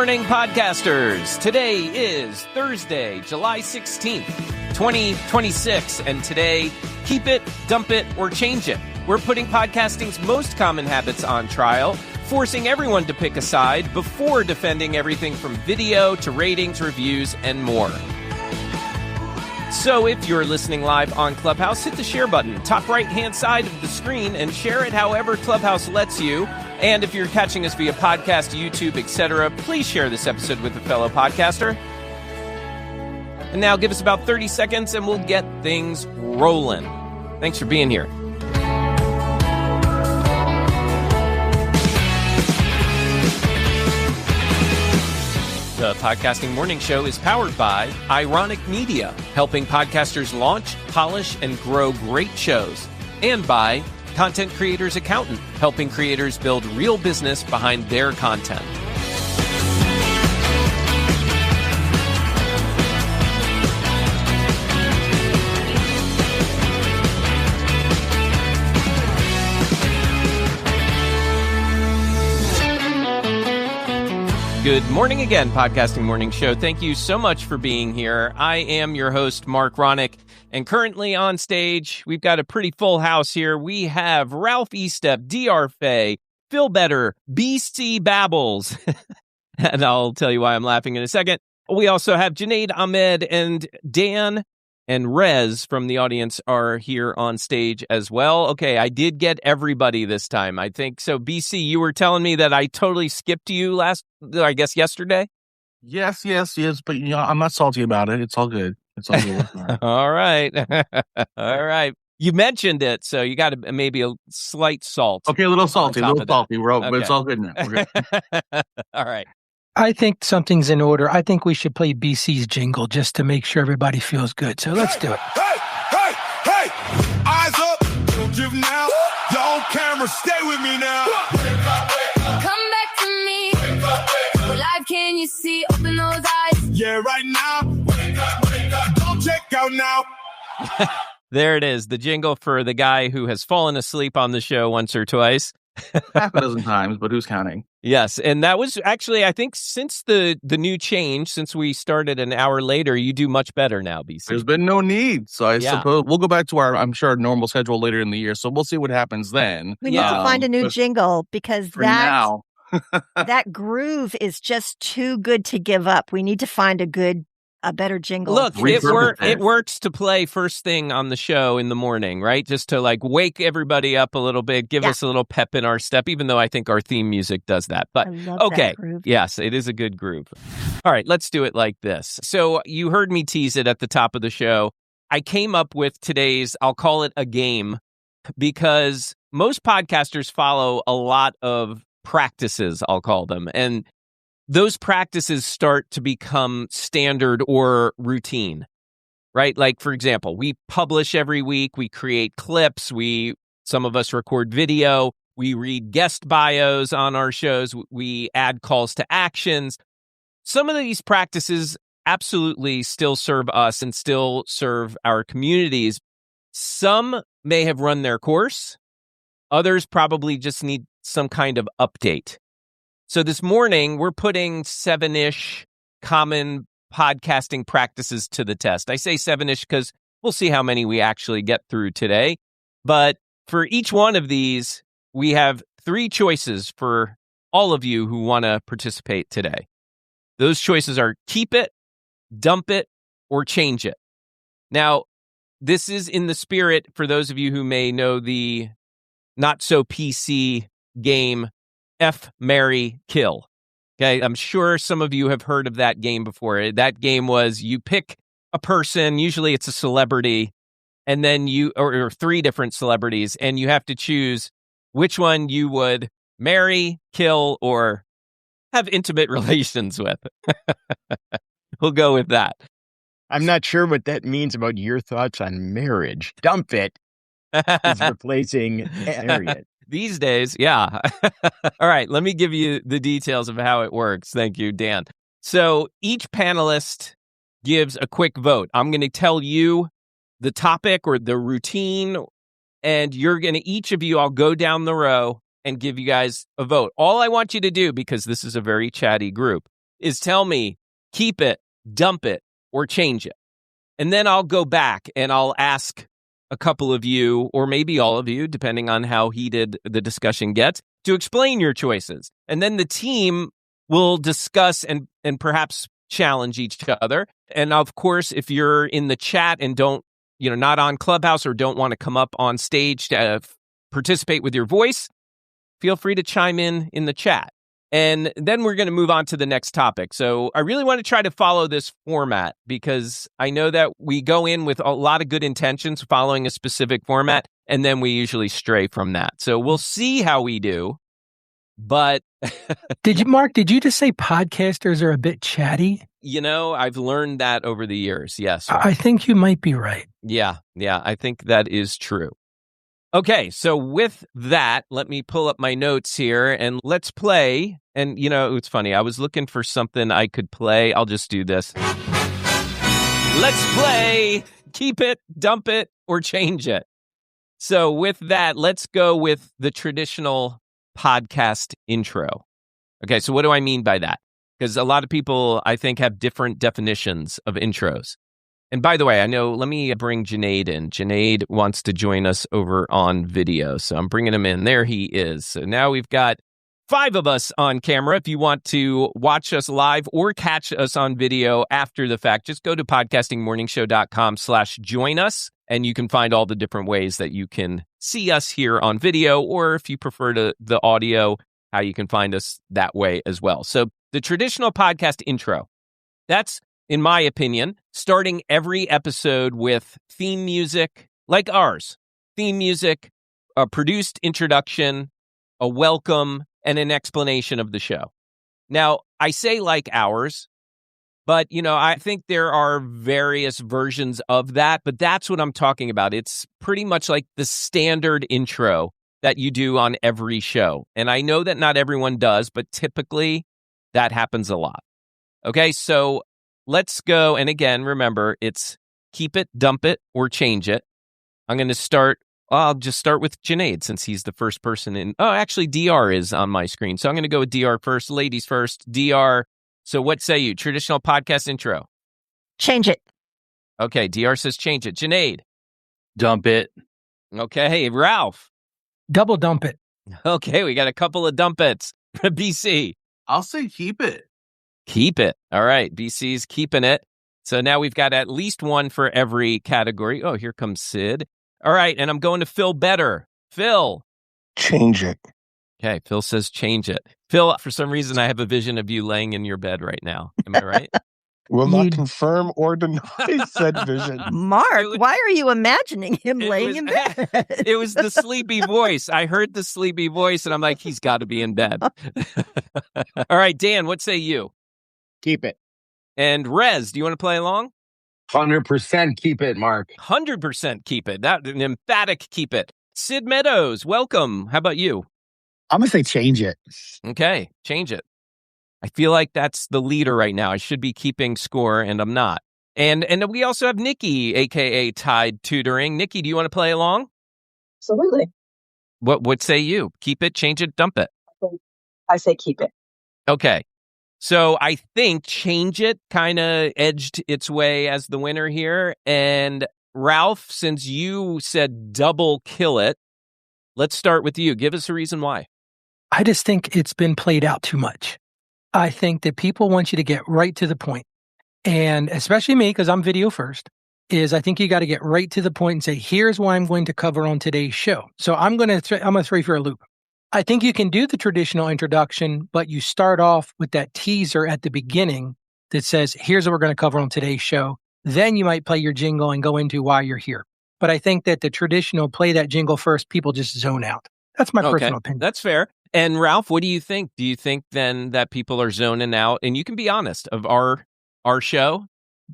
morning, podcasters. Today is Thursday, July 16th, 2026, and today, keep it, dump it, or change it. We're putting podcasting's most common habits on trial, forcing everyone to pick a side before defending everything from video to ratings, reviews, and more. So if you're listening live on Clubhouse, hit the share button, top right-hand side of the screen, and share it however Clubhouse lets you. And if you're catching us via podcast, YouTube, etc., please share this episode with a fellow podcaster. And now give us about 30 seconds and we'll get things rolling. Thanks for being here. The Podcasting Morning Show is powered by Ironic Media, helping podcasters launch, polish, and grow great shows. And by Content Creators Accountant, helping creators build real business behind their content. Good morning again, Podcasting Morning Show. Thank you so much for being here. I am your host, Mark Ronick, and currently on stage, we've got a pretty full house here. We have Ralph Estep, DR Fay, Phil Better, BC Babbles, and I'll tell you why I'm laughing in a second. We also have Junaid Ahmed, and Dan and Rez from the audience are here on stage as well. Okay, I did get everybody this time, I think. So, BC, you were telling me that I totally skipped you yesterday? Yes, but I'm not salty about it. It's all good. It's all good. All right. All right. You mentioned it, so you got maybe a slight salt. Okay, a little salty. But it's all good now. We're good. All right. I think something's in order. I think we should play BC's jingle just to make sure everybody feels good. So let's do it. Hey! Eyes up, give now. You're on camera, stay with me now. Come back to me. What life can you see? Open those eyes. Yeah, right now. Don't check out now. There it is, the jingle for the guy who has fallen asleep on the show once or twice. Half a dozen times, but who's counting? Yes, and that was actually, I think, since the new change, since we started an hour later, you do much better now, BC. There's been no need, so I suppose we'll go back to our normal schedule later in the year, so we'll see what happens then. We need to find a new jingle because now. that groove is just too good to give up. We need to find a better jingle. Look, it works to play first thing on the show in the morning, right? Just to wake everybody up a little bit, give us a little pep in our step, even though I think our theme music does that. But okay, that groove. Yes, it is a good groove. All right, let's do it like this. So you heard me tease it at the top of the show. I came up with today's, I'll call it a game, because most podcasters follow a lot of practices, I'll call them. And those practices start to become standard or routine, right? Like, for example, we publish every week, we create clips, some of us record video, we read guest bios on our shows, we add calls to actions. Some of these practices absolutely still serve us and still serve our communities. Some may have run their course. Others probably just need some kind of update. So this morning, we're putting 7-ish common podcasting practices to the test. I say 7-ish because we'll see how many we actually get through today. But for each one of these, we have 3 choices for all of you who want to participate today. Those choices are keep it, dump it, or change it. Now, this is in the spirit, for those of you who may know the not-so-PC game, F, Marry, Kill. Okay, I'm sure some of you have heard of that game before. That game was you pick a person, usually it's a celebrity, and then or 3 different celebrities, and you have to choose which one you would marry, kill, or have intimate relations with. We'll go with that. I'm not sure what that means about your thoughts on marriage. Dump it is replacing marry it. These days, yeah. All right, let me give you the details of how it works. Thank you, Dan. So each panelist gives a quick vote. I'm going to tell you the topic or the routine, and each of you, I'll go down the row and give you guys a vote. All I want you to do, because this is a very chatty group, is tell me, keep it, dump it, or change it. And then I'll go back and I'll ask a couple of you, or maybe all of you, depending on how heated the discussion gets, to explain your choices. And then the team will discuss and perhaps challenge each other. And of course, if you're in the chat and not on Clubhouse or don't want to come up on stage to participate with your voice, feel free to chime in the chat. And then we're going to move on to the next topic. So I really want to try to follow this format because I know that we go in with a lot of good intentions following a specific format, and then we usually stray from that. So we'll see how we do. But Mark, did you just say podcasters are a bit chatty? I've learned that over the years. Yes. I think you might be right. Yeah, I think that is true. Okay, so with that, let me pull up my notes here and let's play. And, it's funny. I was looking for something I could play. I'll just do this. Let's play. Keep it, dump it, or change it. So with that, let's go with the traditional podcast intro. Okay, so what do I mean by that? Because a lot of people, I think, have different definitions of intros. And by the way, let me bring Junaid in. Junaid wants to join us over on video. So I'm bringing him in. There he is. So now we've got 5 of us on camera. If you want to watch us live or catch us on video after the fact, just go to podcastingmorningshow.com/join us. And you can find all the different ways that you can see us here on video. Or if you prefer the audio, how you can find us that way as well. So the traditional podcast intro, that's, in my opinion, starting every episode with theme music like ours. Theme music, a produced introduction, a welcome, and an explanation of the show. Now, I say like ours, but, I think there are various versions of that, but that's what I'm talking about. It's pretty much like the standard intro that you do on every show. And I know that not everyone does, but typically that happens a lot. Okay, so let's go. And again, remember, it's keep it, dump it, or change it. I'm going to start. I'll just start with Junaid since he's the first person in. Oh, actually, DR is on my screen. So I'm going to go with DR first. Ladies first. DR. So what say you? Traditional podcast intro. Change it. Okay. DR says change it. Junaid. Dump it. Okay. Ralph. Double dump it. Okay. We got a couple of dump its. BC. I'll say keep it. Keep it. All right. BC's keeping it. So now we've got at least one for every category. Oh, here comes Sid. All right. And I'm going to Phil Better. Phil. Change it. Okay. Phil says change it. Phil, for some reason, I have a vision of you laying in your bed right now. Am I right? Will not confirm or deny said vision. Mark, why are you imagining him laying in bed? It was the sleepy voice. I heard the sleepy voice, and I'm like, he's got to be in bed. All right, Dan, what say you? Keep it. And Rez, do you want to play along? 100% keep it, Mark. 100% keep it. That an emphatic keep it. Sid Meadows, welcome. How about you? I'm going to say change it. Okay, change it. I feel like that's the leader right now. I should be keeping score, and I'm not. And we also have Nikki, a.k.a. Tide Tutoring. Nikki, do you want to play along? Absolutely. What say you? Keep it, change it, dump it? I say keep it. Okay. So I think change it kind of edged its way as the winner here. And Ralph, since you said double kill it, let's start with you. Give us a reason why. I just think it's been played out too much. I think that people want you to get right to the point. And especially me, because I'm video first, is I think you got to get right to the point and say, here's what I'm going to cover on today's show. So I'm going to throw you for a loop. I think you can do the traditional introduction, but you start off with that teaser at the beginning that says, here's what we're going to cover on today's show. Then you might play your jingle and go into why you're here. But I think that the traditional play that jingle first, people just zone out. That's my personal opinion. That's fair. And Ralph, what do you think? Do you think then that people are zoning out? And you can be honest of our show,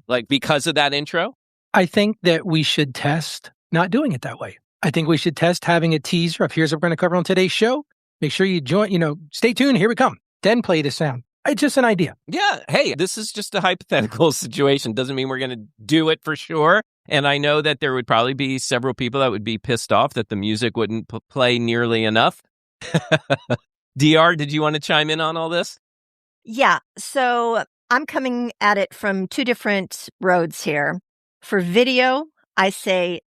like because of that intro? I think that we should test not doing it that way. I think we should test having a teaser of here's what we're going to cover on today's show. Make sure you join, stay tuned. Here we come. Then play the sound. It's just an idea. Yeah. Hey, this is just a hypothetical situation. Doesn't mean we're going to do it for sure. And I know that there would probably be several people that would be pissed off that the music wouldn't play nearly enough. DR, did you want to chime in on all this? Yeah. So I'm coming at it from two different roads here. For video, I say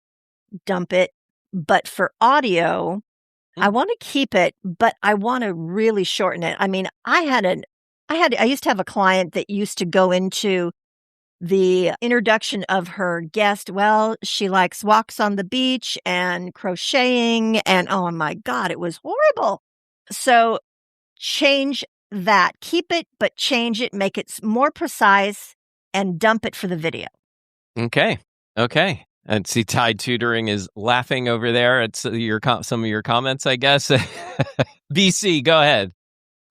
dump it. But for audio, I want to keep it, but I want to really shorten it. I mean, I used to have a client that used to go into the introduction of her guest. Well, she likes walks on the beach and crocheting, and oh my God, it was horrible. So change that. Keep it, but change it, make it more precise, and dump it for the video. Okay. And see, Tide Tutoring is laughing over there at some of your comments, I guess. BC, go ahead.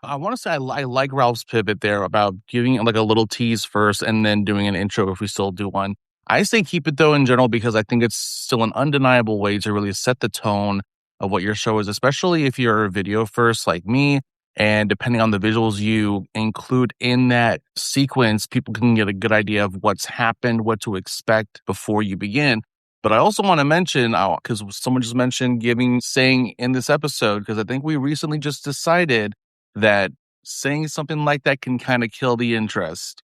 I want to say I like Ralph's pivot there about giving like a little tease first and then doing an intro if we still do one. I say keep it though in general because I think it's still an undeniable way to really set the tone of what your show is, especially if you're video first like me. And depending on the visuals you include in that sequence, people can get a good idea of what's happened, what to expect before you begin. But I also want to mention, because someone just mentioned saying in this episode, because I think we recently just decided that saying something like that can kind of kill the interest.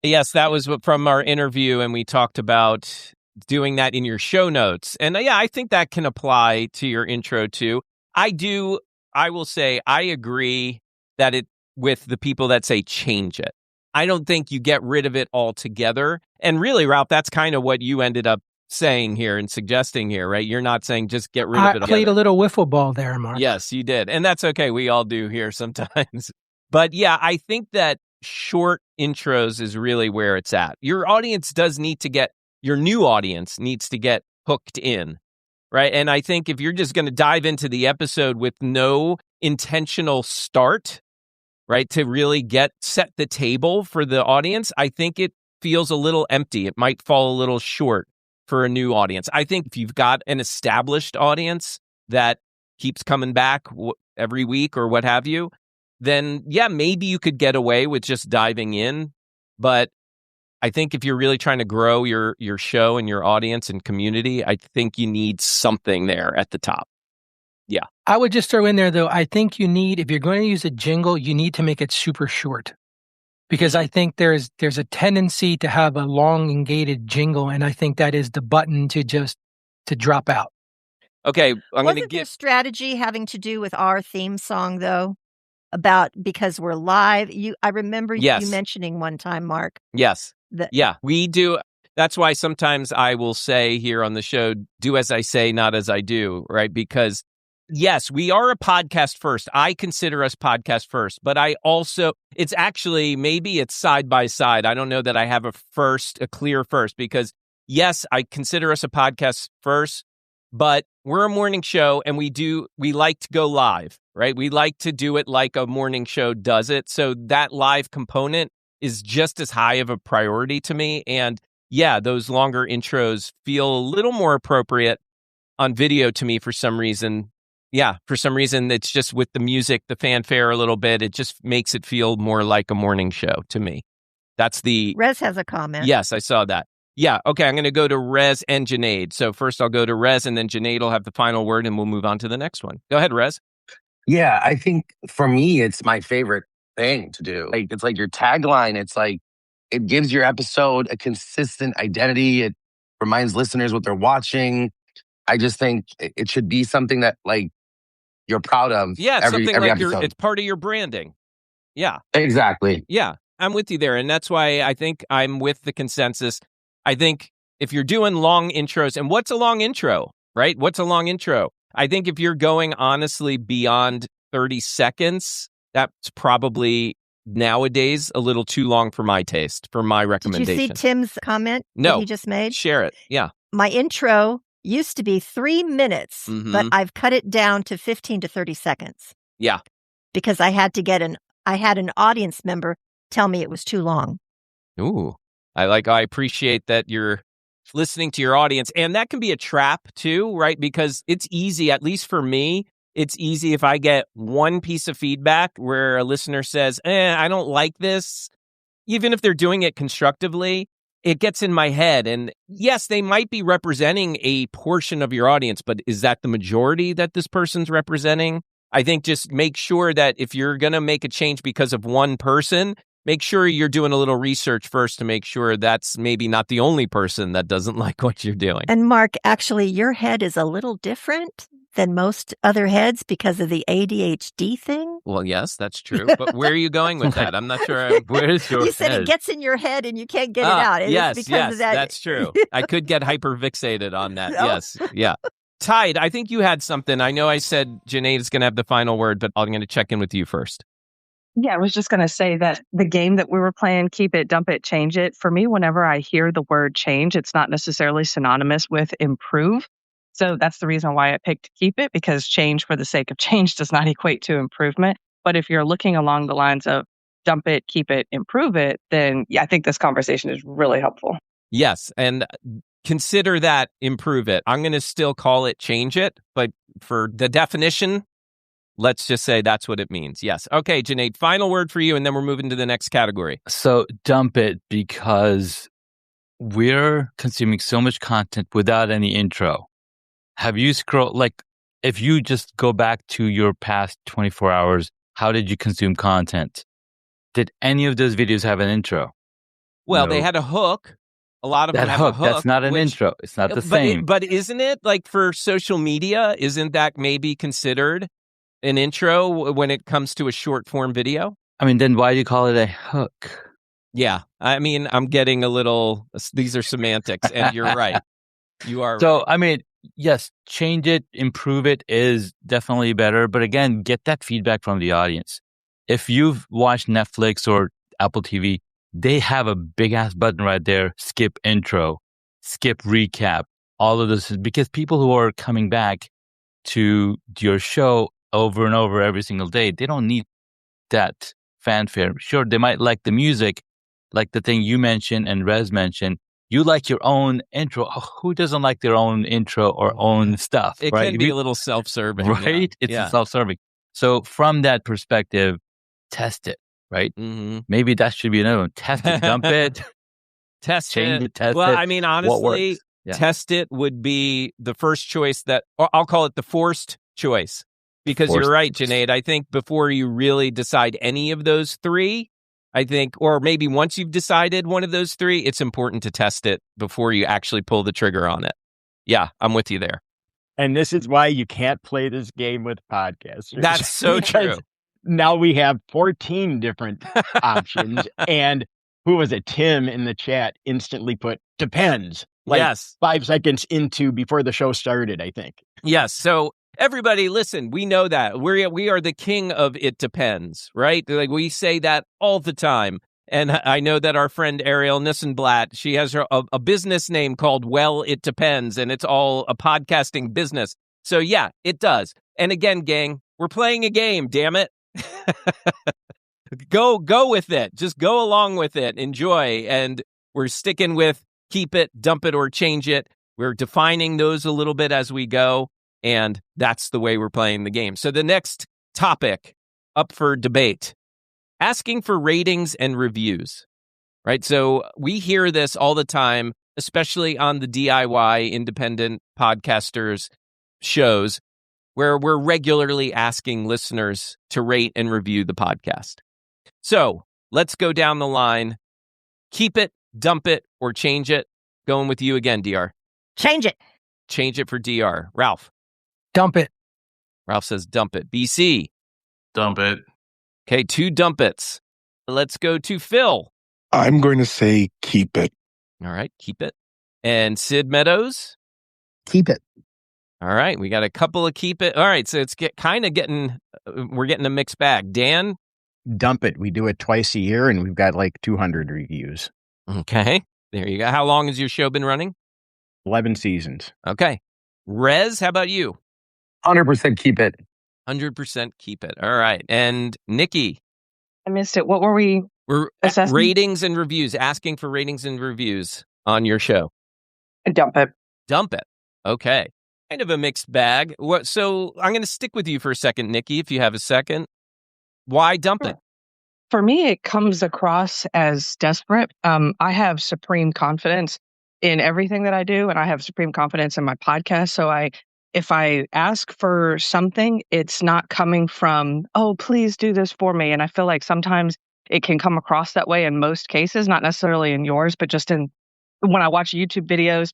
Yes, that was from our interview, and we talked about doing that in your show notes. And yeah, I think that can apply to your intro too. I will say I agree that with the people that say change it. I don't think you get rid of it altogether. And really, Ralph, that's kind of what you ended up saying here and suggesting here, right? You're not saying just get rid of it altogether. I played a little wiffle ball there, Mark. Yes, you did. And that's okay. We all do here sometimes. But yeah, I think that short intros is really where it's at. Your audience your new audience needs to get hooked in. Right. And I think if you're just going to dive into the episode with no intentional start, right, to really set the table for the audience, I think it feels a little empty. It might fall a little short for a new audience. I think if you've got an established audience that keeps coming back every week or what have you, then yeah, maybe you could get away with just diving in. But I think if you're really trying to grow your show and your audience and community, I think you need something there at the top. Yeah. I would just throw in there, though, I think if you're going to use a jingle, you need to make it super short. Because I think there's a tendency to have a long, engaged jingle, and I think that is the button to drop out. Okay, Wasn't your strategy having to do with our theme song, though? About because we're live? I remember you mentioning one time, Mark. Yes. We do. That's why sometimes I will say here on the show, do as I say, not as I do, right? Because yes, we are a podcast first. I consider us podcast first, but it's actually, maybe it's side by side. I don't know that I have a clear first, because yes, I consider us a podcast first, but we're a morning show and we like to go live, right? We like to do it like a morning show does it. So that live component is just as high of a priority to me. And yeah, those longer intros feel a little more appropriate on video to me for some reason. Yeah, for some reason, it's just with the music, the fanfare a little bit, it just makes it feel more like a morning show to me. Rez has a comment. Yes, I saw that. Yeah, okay, I'm going to go to Rez and Janaid. So first I'll go to Rez, and then Janaid will have the final word, and we'll move on to the next one. Go ahead, Rez. Yeah, I think for me, it's my favorite thing to do. It's like your tagline. It's like it gives your episode a consistent identity. It reminds listeners what they're watching. I just think it should be something that you're proud of. Yeah, every episode. It's part of your branding. Yeah, exactly. Yeah, I'm with you there, and that's why I think I'm with the consensus. I think if you're doing long intros, and what's a long intro, right? What's a long intro? I think if you're going honestly beyond 30 seconds, that's probably nowadays a little too long for my taste, for my recommendation. Did you see Tim's comment that he just made? Share it. Yeah. My intro used to be 3 minutes, but I've cut it down to 15 to 30 seconds. Yeah. Because I had an audience member tell me it was too long. Ooh. I appreciate that you're listening to your audience. And that can be a trap too, right? Because it's easy, at least for me, it's easy if I get one piece of feedback where a listener says, I don't like this. Even if they're doing it constructively, it gets in my head. And yes, they might be representing a portion of your audience, but is that the majority that this person's representing? I think just make sure that if you're going to make a change because of one person, make sure you're doing a little research first to make sure that's maybe not the only person that doesn't like what you're doing. And Mark, actually, your head is a little different than most other heads because of the ADHD thing. Well, yes, that's true. But where are you going with that? I'm not sure. Where is your You said head? it gets in your head and you can't get it out. It's Yes, because yes, of that. that's true. I could get hyperfixated on that. No. Yes, yeah. Tide, I think you had something. I know I said Janae is going to have the final word, but I'm going to check in with you first. Yeah, I was just going to say that the game that we were playing, Keep It, Dump It, Change It, for me, whenever I hear the word change, it's not necessarily synonymous with improve. So that's the reason why I picked Keep It, because change for the sake of change does not equate to improvement. But if you're looking along the lines of dump it, keep it, improve it, then I think this conversation is really helpful. Yes, and consider that improve it. I'm going to still call it change it, but for the definition, let's just say that's what it means. Yes. Okay, Janae, final word for you, and then we're moving to the next category. So dump it, because we're consuming so much content without any intro. Have you scrolled, like, if you just go back to your past 24 hours, how did you consume content? Did any of those videos have an intro? Well, No. they had a hook. A lot of them have a hook. That's not an intro. It's not the same. But isn't it like for social media? Isn't that maybe considered an intro when it comes to a short form video? I mean, then why do you call it a hook? Yeah. I mean, I'm getting a little, these are semantics, and you're right. You are. So, right. I mean, yes, change it, improve it is definitely better. But again, get that feedback from the audience. If you've watched Netflix or Apple TV, they have a big ass button right there. Skip intro, skip recap, all of this, because people who are coming back to your show over and over every single day, they don't need that fanfare. Sure, they might like the music, like the thing you mentioned and Rez mentioned. You like your own intro. Who doesn't like their own intro or own stuff? It right? can be a little self-serving. Right? Yeah. It's self-serving. So from that perspective, test it, right? Mm-hmm. Maybe that should be another one. Test it, dump it, change it, test well, it. I mean, What honestly, works? Yeah. test it would be the first choice that, or I'll call it the forced choice. Because Forced you're right, choice. Janae. I think before you really decide any of those three, I think, or maybe once you've decided one of those three, it's important to test it before you actually pull the trigger on it. Yeah, I'm with you there. And this is why you can't play this game with podcasters. That's so Because true. Now we have 14 different options. And who was it? Tim in the chat instantly put depends. Like Yes. 5 seconds into before the show started, I think. Yes. So everybody, listen, we know that we are the king of it depends, right? Like we say that all the time. And I know that our friend Ariel Nissenblatt, she has a business name called Well, It Depends, and it's all a podcasting business. So yeah, it does. And again, gang, we're playing a game, damn it. Go with it. Just go along with it. Enjoy. And we're sticking with keep it, dump it, or change it. We're defining those a little bit as we go. And that's the way we're playing the game. So the next topic up for debate, asking for ratings and reviews, right? So we hear this all the time, especially on the DIY independent podcasters shows, where we're regularly asking listeners to rate and review the podcast. So let's go down the line. Keep it, dump it, or change it. Going with you again, DR. Change it. Change it for DR. Ralph. Dump it. Ralph says dump it. BC. Dump it. Okay, 2 dump it's. Let's go to Phil. I'm going to say keep it. All right, keep it. And Sid Meadows. Keep it. All right, we got a couple of keep it. All right, so it's we're getting a mixed bag. Dan. Dump it. We do it twice a year and we've got like 200 reviews. Okay, there you go. How long has your show been running? 11 seasons. Okay. Rez, how about you? 100% keep it. 100% keep it. All right. And Nikki. I missed it. What were we We're assessing? ratings and reviews, asking for ratings and reviews on your show. Dump it. Dump it. Okay. Kind of a mixed bag. So I'm going to stick with you for a second, Nikki, if you have a second. Why dump it? For me, it comes across as desperate. I have supreme confidence in everything that I do, and I have supreme confidence in my podcast. So if I ask for something, it's not coming from, oh, please do this for me. And I feel like sometimes it can come across that way in most cases, not necessarily in yours, but just in when I watch YouTube videos,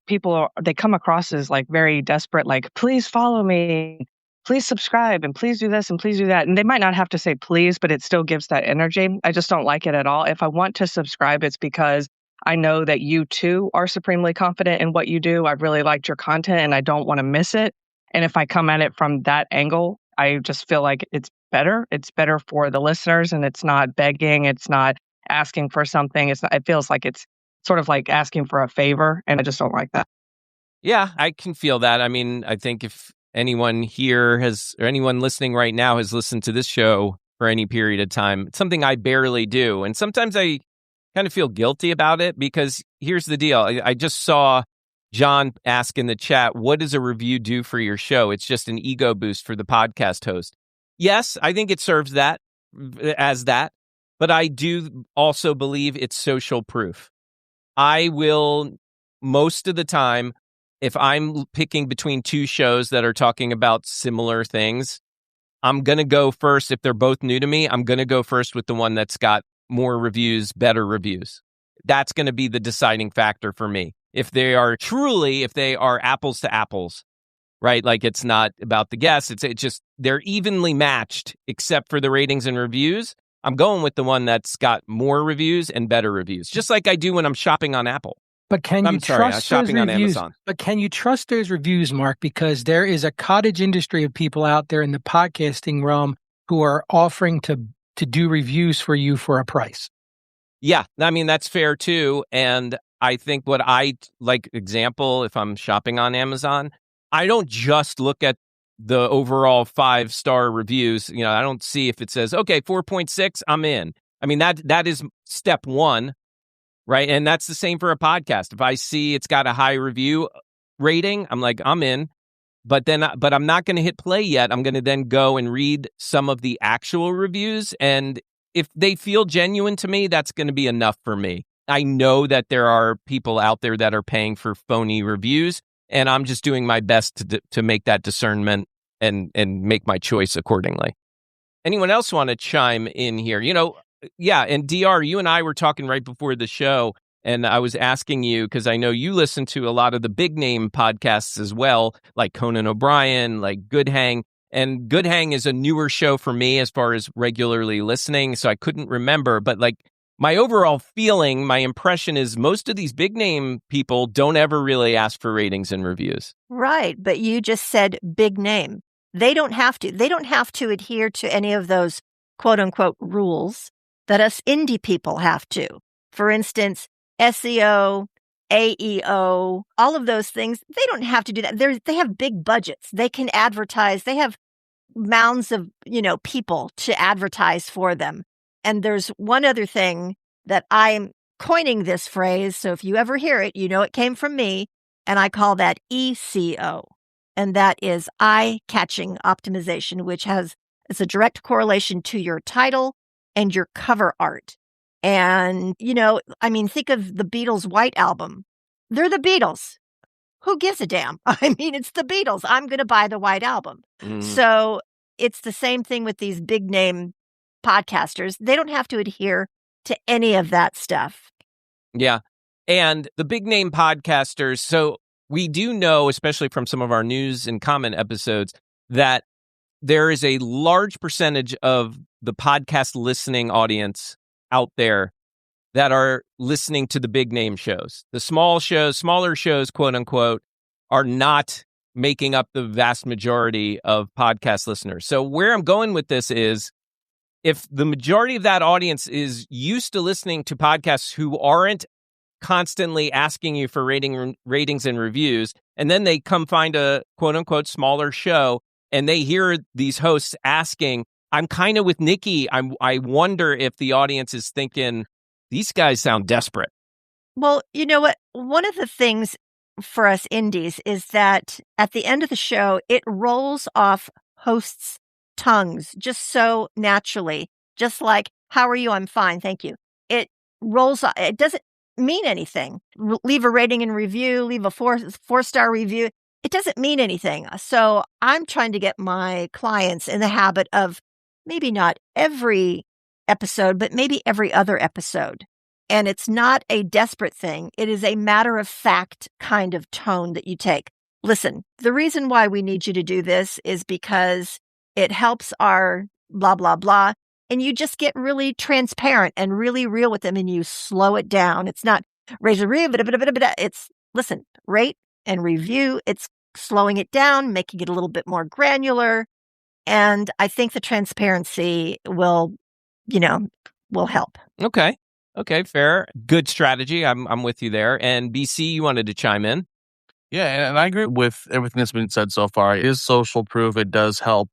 they come across as like very desperate, like, please follow me, please subscribe, and please do this and please do that. And they might not have to say please, but it still gives that energy. I just don't like it at all. If I want to subscribe, it's because I know that you too are supremely confident in what you do. I've really liked your content and I don't want to miss it. And if I come at it from that angle, I just feel like it's better. It's better for the listeners and it's not begging. It's not asking for something. It feels like it's sort of like asking for a favor. And I just don't like that. Yeah, I can feel that. I mean, I think if anyone here or anyone listening right now has listened to this show for any period of time, it's something I barely do. And sometimes I kind of feel guilty about it because here's the deal. I just saw John ask in the chat, what does a review do for your show? It's just an ego boost for the podcast host. Yes, I think it serves that as that, but I do also believe it's social proof. I will, most of the time, if I'm picking between two shows that are talking about similar things, I'm going to go first. If they're both new to me, I'm going to go first with the one that's got more reviews, better reviews. That's going to be the deciding factor for me. If they are apples to apples, right? Like it's not about the guests. It's just, they're evenly matched except for the ratings and reviews. I'm going with the one that's got more reviews and better reviews, just like I do when I'm shopping on Apple. But can you trust those reviews? But can you trust those reviews, Mark? Because there is a cottage industry of people out there in the podcasting realm who are offering to do reviews for you for a price. Yeah, I mean, that's fair too. And I think what I like, example, if I'm shopping on Amazon, I don't just look at the overall 5-star reviews. You know, I don't see if it says, okay, 4.6, I'm in. I mean, that is step one, right? And that's the same for a podcast. If I see it's got a high review rating, I'm like, I'm in. But I'm not going to hit play yet. I'm going to then go and read some of the actual reviews. And if they feel genuine to me, that's going to be enough for me. I know that there are people out there that are paying for phony reviews, and I'm just doing my best to make that discernment and make my choice accordingly. Anyone else want to chime in here? You know, yeah, and DR, you and I were talking right before the show, and I was asking you, because I know you listen to a lot of the big name podcasts as well, like Conan O'Brien, like Good Hang. And Good Hang is a newer show for me as far as regularly listening, so I couldn't remember. But like my overall feeling, my impression is most of these big name people don't ever really ask for ratings and reviews. Right, but you just said big name. They don't have to. They don't have to adhere to any of those quote unquote rules that us indie people have to. For instance, SEO, AEO, all of those things, they don't have to do that. They have big budgets. They can advertise. They have mounds of, people to advertise for them. And there's one other thing that I'm coining this phrase. So if you ever hear it, you know it came from me. And I call that ECO. And that is eye-catching optimization, which it's a direct correlation to your title and your cover art. And, think of the Beatles' White Album. They're the Beatles. Who gives a damn? I mean, it's the Beatles. I'm going to buy the White Album. Mm. So it's the same thing with these big name podcasters. They don't have to adhere to any of that stuff. Yeah. And the big name podcasters, so we do know, especially from some of our news and comment episodes, that there is a large percentage of the podcast listening audience out there that are listening to the big name shows. The smaller shows, quote unquote, are not making up the vast majority of podcast listeners. So where I'm going with this is, if the majority of that audience is used to listening to podcasts who aren't constantly asking you for ratings and reviews, and then they come find a quote unquote smaller show and they hear these hosts asking, I'm kind of with Nikki. I wonder if the audience is thinking, these guys sound desperate. Well, you know what? One of the things for us indies is that at the end of the show, it rolls off hosts' tongues just so naturally, just like, how are you? I'm fine. Thank you. It rolls off. It doesn't mean anything. Leave a rating and review, leave a four-star review. it doesn't mean anything. So I'm trying to get my clients in the habit of maybe not every episode, but maybe every other episode. And it's not a desperate thing. It is a matter of fact kind of tone that you take. Listen, the reason why we need you to do this is because it helps our blah, blah, blah. And you just get really transparent and really real with them and you slow it down. It's not it's listen, rate and review. It's slowing it down, making it a little bit more granular. And I think the transparency will help. Okay. Okay, fair. Good strategy. I'm with you there. And BC, you wanted to chime in? Yeah, and I agree with everything that's been said so far. It is social proof. It does help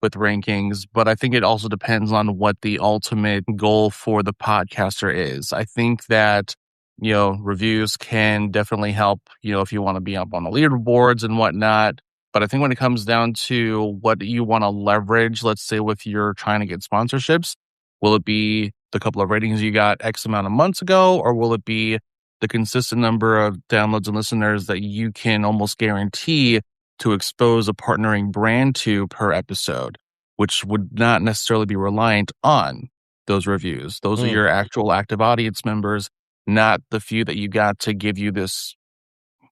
with rankings, but I think it also depends on what the ultimate goal for the podcaster is. I think that, reviews can definitely help, if you want to be up on the leaderboards and whatnot. But I think when it comes down to what you want to leverage, let's say if you're trying to get sponsorships, will it be the couple of ratings you got X amount of months ago, or will it be the consistent number of downloads and listeners that you can almost guarantee to expose a partnering brand to per episode, which would not necessarily be reliant on those reviews. Those are your actual active audience members, not the few that you got to give you this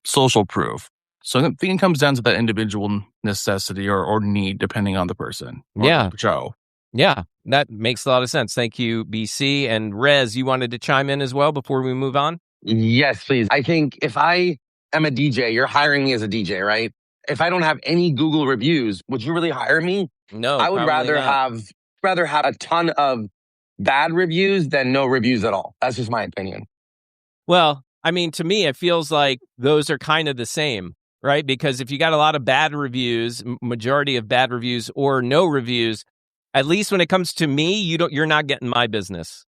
social proof. So I think it comes down to that individual necessity or need, depending on the person. Yeah. The show. Yeah, that makes a lot of sense. Thank you, BC. And Rez, you wanted to chime in as well before we move on? Yes, please. I think if I am a DJ, you're hiring me as a DJ, right? If I don't have any Google reviews, would you really hire me? No, I would rather have a ton of bad reviews than no reviews at all. That's just my opinion. Well, I mean, to me, it feels like those are kind of the same, right? Because if you got a lot of bad reviews, majority of bad reviews or no reviews, at least when it comes to me, you're not getting my business.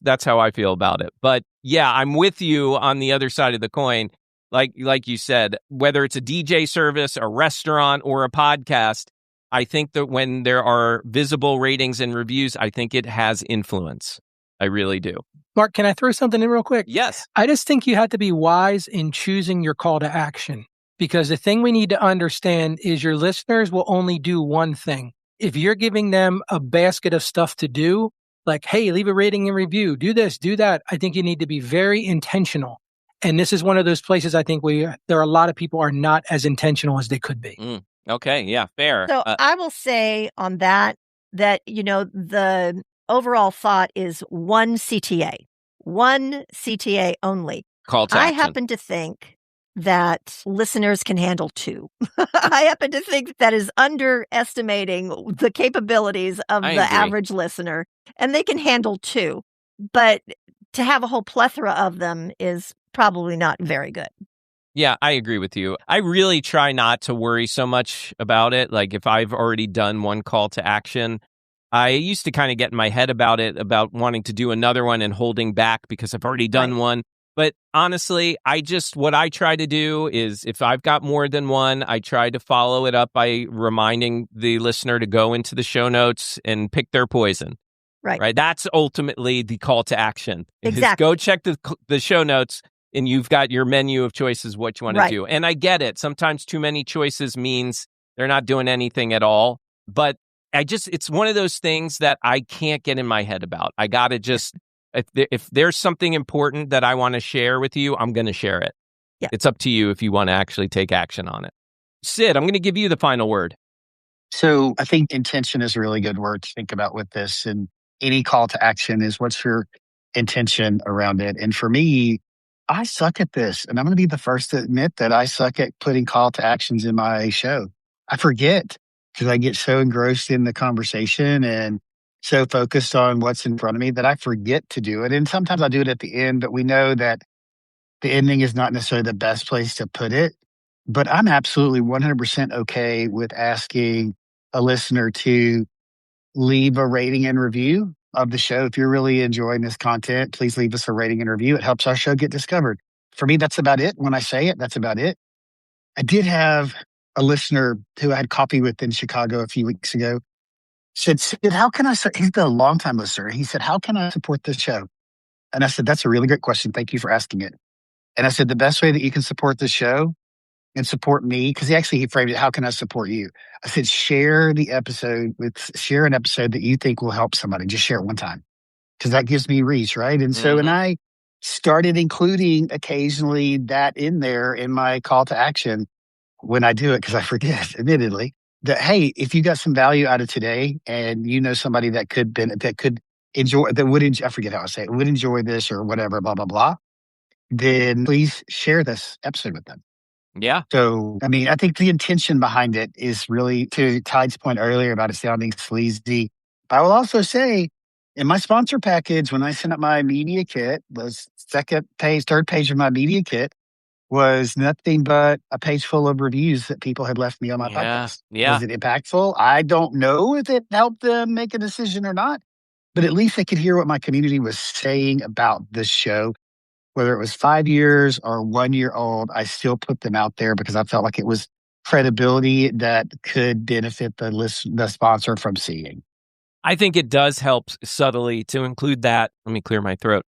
That's how I feel about it. But yeah, I'm with you on the other side of the coin. Like you said, whether it's a DJ service, a restaurant, or a podcast, I think that when there are visible ratings and reviews, I think it has influence. I really do. Mark, can I throw something in real quick? Yes. I just think you have to be wise in choosing your call to action, because the thing we need to understand is your listeners will only do one thing. If you're giving them a basket of stuff to do, like, hey, leave a rating and review, do this, do that, I think you need to be very intentional. And this is one of those places I think there are a lot of people are not as intentional as they could be. Okay, yeah, fair. So I will say on that, the overall thought is one CTA only. Call to action. I happen to think that listeners can handle two. I happen to think that is underestimating the capabilities of the average listener, and they can handle two. But to have a whole plethora of them is probably not very good. Yeah, I agree with you. I really try not to worry so much about it. Like if I've already done one call to action, I used to kind of get in my head about it, about wanting to do another one and holding back because I've already done one. But honestly, what I try to do is if I've got more than one, I try to follow it up by reminding the listener to go into the show notes and pick their poison. Right. That's ultimately the call to action. Exactly. Go check the show notes and you've got your menu of choices, what you want to do. And I get it. Sometimes too many choices means they're not doing anything at all. But it's one of those things that I can't get in my head about. I got to just, if there's something important that I want to share with you, I'm going to share it. Yeah. It's up to you if you want to actually take action on it. Sid, I'm going to give you the final word. So I think intention is a really good word to think about with this. And any call to action is what's your intention around it. And for me, I suck at this. And I'm going to be the first to admit that I suck at putting call to actions in my show. I forget because I get so engrossed in the conversation and so focused on what's in front of me that I forget to do it. And sometimes I do it at the end, but we know that the ending is not necessarily the best place to put it. But I'm absolutely 100% okay with asking a listener to leave a rating and review of the show. If you're really enjoying this content, please leave us a rating and review. It helps our show get discovered. For me, that's about it. When I say it, that's about it. I did have a listener who I had coffee with in Chicago a few weeks ago said, how can I, he's been a long-time listener. He said, how can I support this show? And I said, that's a really great question. Thank you for asking it. And I said, the best way that you can support this show and support me, because he framed it, how can I support you? I said, share an episode that you think will help somebody. Just share it one time, because that gives me reach, right? And so, and I started including occasionally that in there in my call to action when I do it, because I forget, admittedly, that, hey, if you got some value out of today and you know somebody that could enjoy, I forget how I say it, would enjoy this or whatever, blah, blah, blah, then please share this episode with them. Yeah. So, I mean, I think the intention behind it is really, to Tide's point earlier about it sounding sleazy. But I will also say, in my sponsor package, when I sent up my media kit, the third page of my media kit was nothing but a page full of reviews that people had left me on my podcast. Yeah. Was it impactful? I don't know if it helped them make a decision or not, but at least they could hear what my community was saying about this show. Whether it was 5 years or 1 year old, I still put them out there because I felt like it was credibility that could benefit the sponsor from seeing. I think it does help subtly to include that. Let me clear my throat.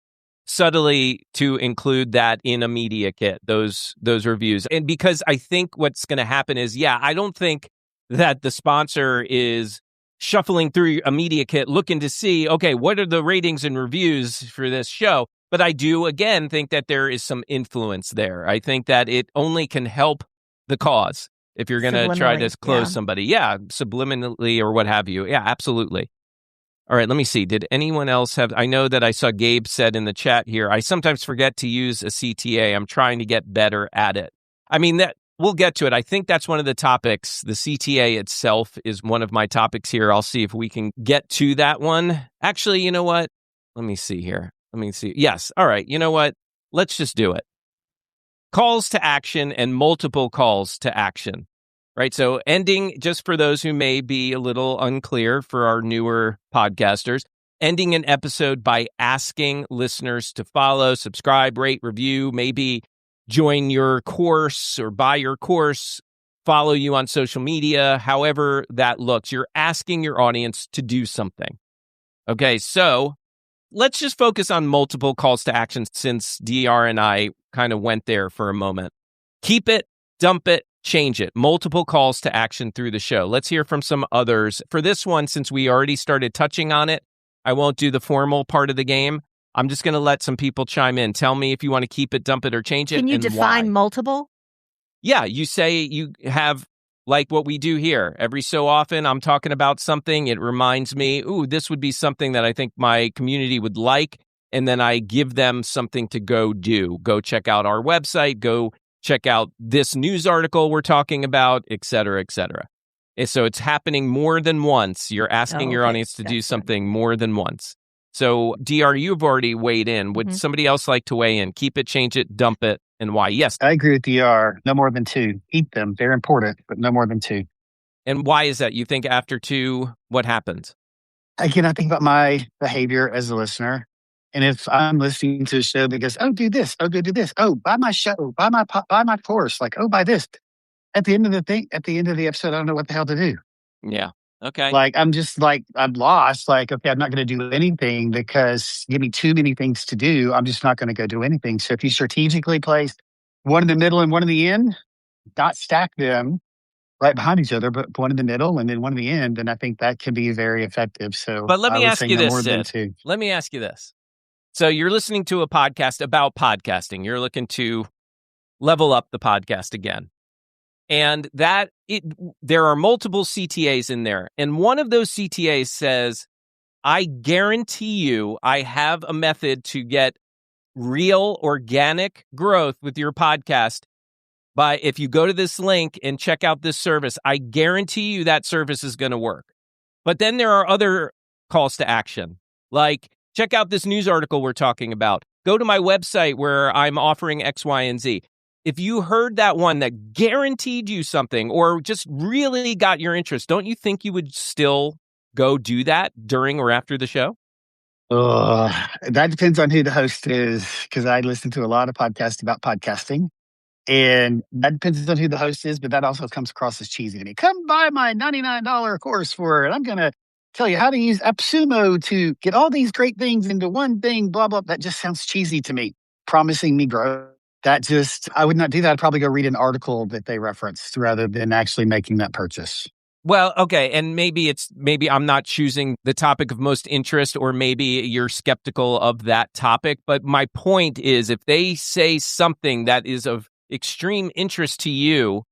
Subtly to include that in a media kit, those reviews. And because I think what's going to happen is, I don't think that the sponsor is shuffling through a media kit looking to see, okay, what are the ratings and reviews for this show? But I do, again, think that there is some influence there. I think that it only can help the cause if you're going to try to close somebody. Yeah, subliminally or what have you. Yeah, absolutely. All right, let me see. Did anyone else have... I know that I saw Gabe said in the chat here, I sometimes forget to use a CTA. I'm trying to get better at it. I mean, that we'll get to it. I think that's one of the topics. The CTA itself is one of my topics here. I'll see if we can get to that one. Actually, you know what? Let me see here. Let me see. Yes. All right. You know what? Let's just do it. Calls to action and multiple calls to action. Right. So ending, just for those who may be a little unclear for our newer podcasters, ending an episode by asking listeners to follow, subscribe, rate, review, maybe join your course or buy your course, follow you on social media, however that looks. You're asking your audience to do something. Okay. So let's just focus on multiple calls to action since DR and I kind of went there for a moment. Keep it, dump it, change it. Multiple calls to action through the show. Let's hear from some others. For this one, since we already started touching on it, I won't do the formal part of the game. I'm just going to let some people chime in. Tell me if you want to keep it, dump it, or change it. Can you define multiple? Yeah, you say you have, like what we do here. Every so often, I'm talking about something. It reminds me, this would be something that I think my community would like. And then I give them something to go do. Go check out our website. Go check out this news article we're talking about, et cetera, et cetera. And so it's happening more than once. You're asking your audience to do something more than once. So, DR, you've already weighed in. Would somebody else like to weigh in? Keep it, change it, dump it, and why? Yes. I agree with DR. No more than 2. Keep them. They're important, but no more than 2. And why is that? You think after 2, what happens? Again, I think about my behavior as a listener. And if I'm listening to a show that goes, do this, do this, buy my show, buy my course, like, buy this. At the end of the episode, I don't know what the hell to do. Yeah. Okay. Like, I'm lost. Like, okay, I'm not going to do anything because give me too many things to do. I'm just not going to go do anything. So if you strategically place one in the middle and one in the end, not stack them right behind each other, but one in the middle and then one in the end, then I think that can be very effective. So, but let me ask you this, Sid. Let me ask you this. So you're listening to a podcast about podcasting. You're looking to level up the podcast again. And there are multiple CTAs in there. And one of those CTAs says, I guarantee you I have a method to get real organic growth with your podcast. But if you go to this link and check out this service, I guarantee you that service is going to work. But then there are other calls to action, like check out this news article we're talking about. Go to my website where I'm offering X, Y, and Z. If you heard that one that guaranteed you something or just really got your interest, don't you think you would still go do that during or after the show? That depends on who the host is, because I listen to a lot of podcasts about podcasting. And that depends on who the host is, but that also comes across as cheesy to me. Come buy my $99 course for it. I'm going to tell you how to use AppSumo to get all these great things into one thing, blah, blah. That just sounds cheesy to me. Promising me growth. I would not do that. I'd probably go read an article that they referenced rather than actually making that purchase. Well, okay, and maybe I'm not choosing the topic of most interest, or maybe you're skeptical of that topic. But my point is, if they say something that is of extreme interest to you,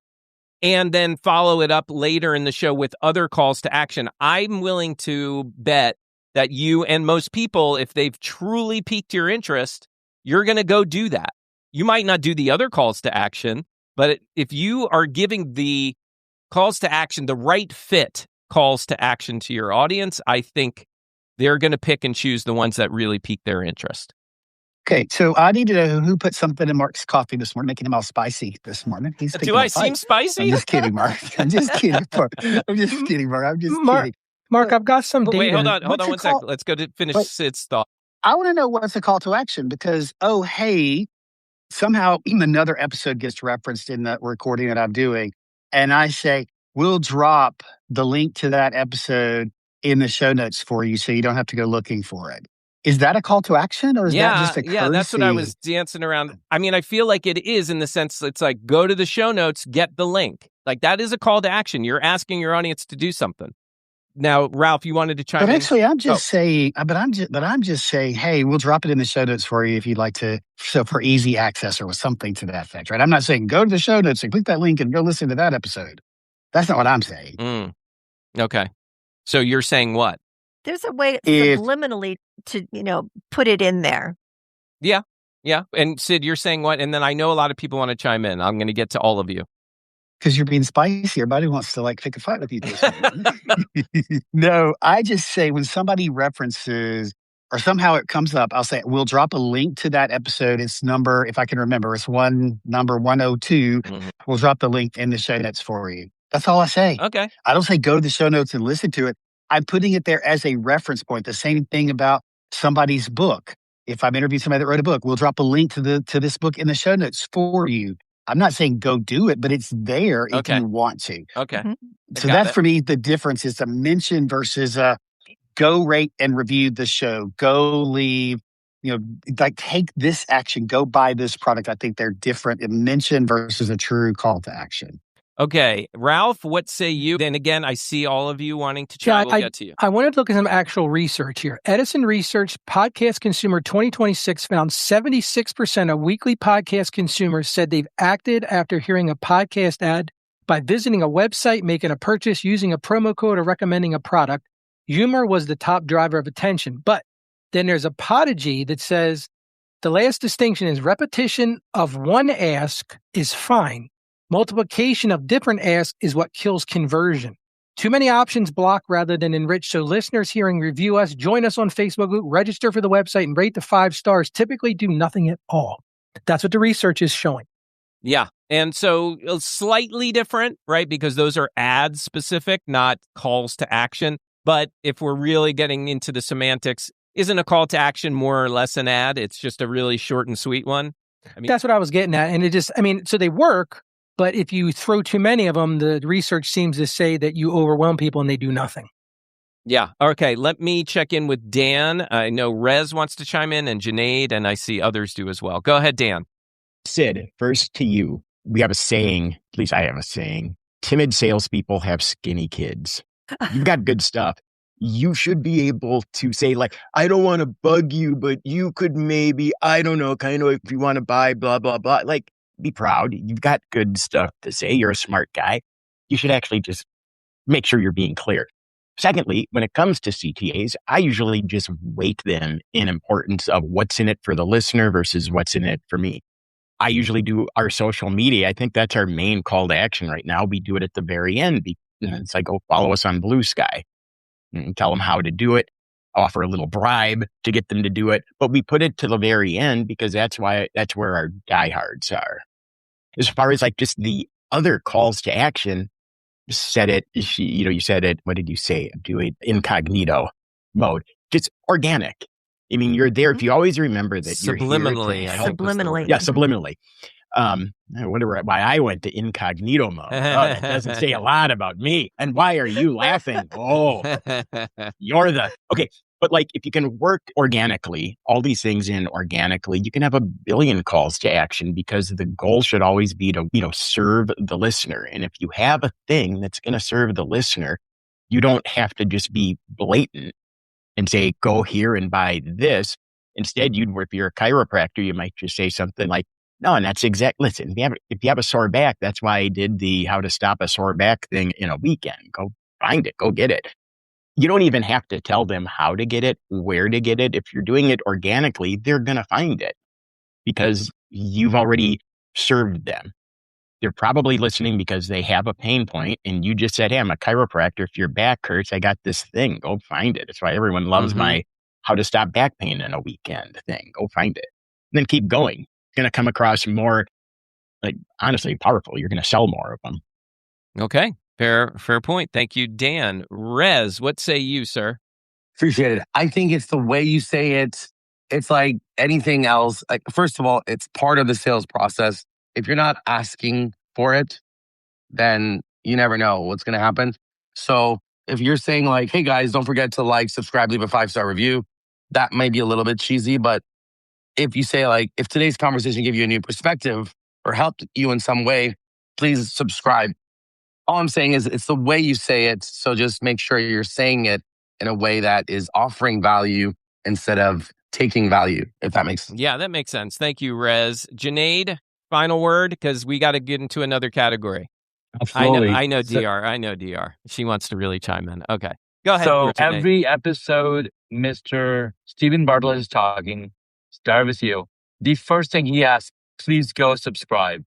and then follow it up later in the show with other calls to action, I'm willing to bet that you and most people, if they've truly piqued your interest, you're going to go do that. You might not do the other calls to action, but if you are giving the calls to action, the right fit calls to action to your audience, I think they're going to pick and choose the ones that really pique their interest. Okay, so I need to know who put something in Mark's coffee this morning, making him all spicy this morning. Do I seem spicy? I'm just kidding, Mark. I'm just kidding, Mark. I'm just kidding, Mark. Mark, I've got some data. Wait, hold on 1 second. Let's go to finish Sid's thought. I want to know what's a call to action because, oh, hey, somehow another episode gets referenced in the recording that I'm doing. And I say, we'll drop the link to that episode in the show notes for you so you don't have to go looking for it. Is that a call to action or is that just a courtesy? Yeah, that's what I was dancing around. I mean, I feel like it is in the sense it's like, go to the show notes, get the link. Like that is a call to action. You're asking your audience to do something. Now, Ralph, you wanted to chime in? But actually, I'm just saying, hey, we'll drop it in the show notes for you if you'd like to, so for easy access or something to that effect, right? I'm not saying go to the show notes and click that link and go listen to that episode. That's not what I'm saying. Okay. So you're saying what? There's a way subliminally to, put it in there. Yeah. And Sid, you're saying what? And then I know a lot of people want to chime in. I'm going to get to all of you. Because you're being spicy. Everybody wants to pick a fight with you. No, I just say when somebody references or somehow it comes up, I'll say, we'll drop a link to that episode. It's number, if I can remember, it's number 102. Mm-hmm. We'll drop the link in the show notes for you. That's all I say. Okay. I don't say go to the show notes and listen to it. I'm putting it there as a reference point. The same thing about somebody's book. If I'm interviewing somebody that wrote a book, we'll drop a link to this book in the show notes for you. I'm not saying go do it, but it's there if you want to. Okay. Mm-hmm. So that's for me, the difference is a mention versus go rate and review the show. Go leave, take this action, go buy this product. I think they're different. A mention versus a true call to action. Okay. Ralph, what say you? Then again, I see all of you wanting to chat. We'll get to you. I wanted to look at some actual research here. Edison Research Podcast Consumer 2026 found 76% of weekly podcast consumers said they've acted after hearing a podcast ad by visiting a website, making a purchase, using a promo code, or recommending a product. Humor was the top driver of attention. But then there's a podigy that says the last distinction is repetition of one ask is fine. Multiplication of different asks is what kills conversion. Too many options block rather than enrich. So listeners hearing review us, join us on Facebook group, register for the website, and rate the 5 stars typically do nothing at all. That's what the research is showing. Yeah. And so slightly different, right? Because those are ad specific, not calls to action. But if we're really getting into the semantics, isn't a call to action more or less an ad? It's just a really short and sweet one. That's what I was getting at. And so they work. But if you throw too many of them, the research seems to say that you overwhelm people and they do nothing. Yeah. Okay. Let me check in with Dan. I know Rez wants to chime in and Junaid, and I see others do as well. Go ahead, Dan. Sid, first to you. We have a saying, at least I have a saying, timid salespeople have skinny kids. You've got good stuff. You should be able to say, I don't want to bug you, but you could maybe, I don't know, kind of if you want to buy blah, blah, blah. Be proud. You've got good stuff to say. You're a smart guy. You should actually just make sure you're being clear. Secondly, when it comes to CTAs, I usually just weight them in importance of what's in it for the listener versus what's in it for me. I usually do our social media. I think that's our main call to action right now. We do it at the very end. It's like, go follow us on Blue Sky and tell them how to do it. Offer a little bribe to get them to do it. But we put it to the very end because that's where our diehards are. As far as just the other calls to action, you said it, what did you say? Do it incognito mode. Just organic. I mean, you're there. If you always remember that subliminally. You're here. Subliminally. Yeah, subliminally. I wonder why I went to incognito mode. That doesn't say a lot about me. And why are you laughing? Oh, okay. But like, if you can work organically, all these things in organically, you can have a billion calls to action because the goal should always be to, serve the listener. And if you have a thing that's going to serve the listener, you don't have to just be blatant and say, go here and buy this. Instead, if you're a chiropractor, you might just say something like, no, and that's listen, if you have a sore back, that's why I did the how to stop a sore back thing in a weekend. Go find it, go get it. You don't even have to tell them how to get it, where to get it. If you're doing it organically, they're going to find it because you've already served them. They're probably listening because they have a pain point and you just said, hey, I'm a chiropractor. If your back hurts, I got this thing. Go find it. That's why everyone loves my how to stop back pain in a weekend thing. Go find it. And then keep going. You're going to come across more, honestly, powerful. You're going to sell more of them. Okay. Fair point. Thank you, Dan. Rez, what say you, sir? Appreciate it. I think it's the way you say it. It's like anything else. Like, first of all, it's part of the sales process. If you're not asking for it, then you never know what's going to happen. So if you're saying like, hey guys, don't forget to subscribe, leave a 5-star review, that may be a little bit cheesy. But if you say like, if today's conversation gave you a new perspective or helped you in some way, please subscribe. All I'm saying is it's the way you say it. So just make sure you're saying it in a way that is offering value instead of taking value, if that makes sense. Yeah, that makes sense. Thank you, Rez. Junaid, final word, because we got to get into another category. Absolutely. I know DR. I know DR. She wants to really chime in. Okay. Go ahead. So Junaid. every episode, Mr. Stephen Bartlett is talking, start with you. The first thing he asks, please go subscribe.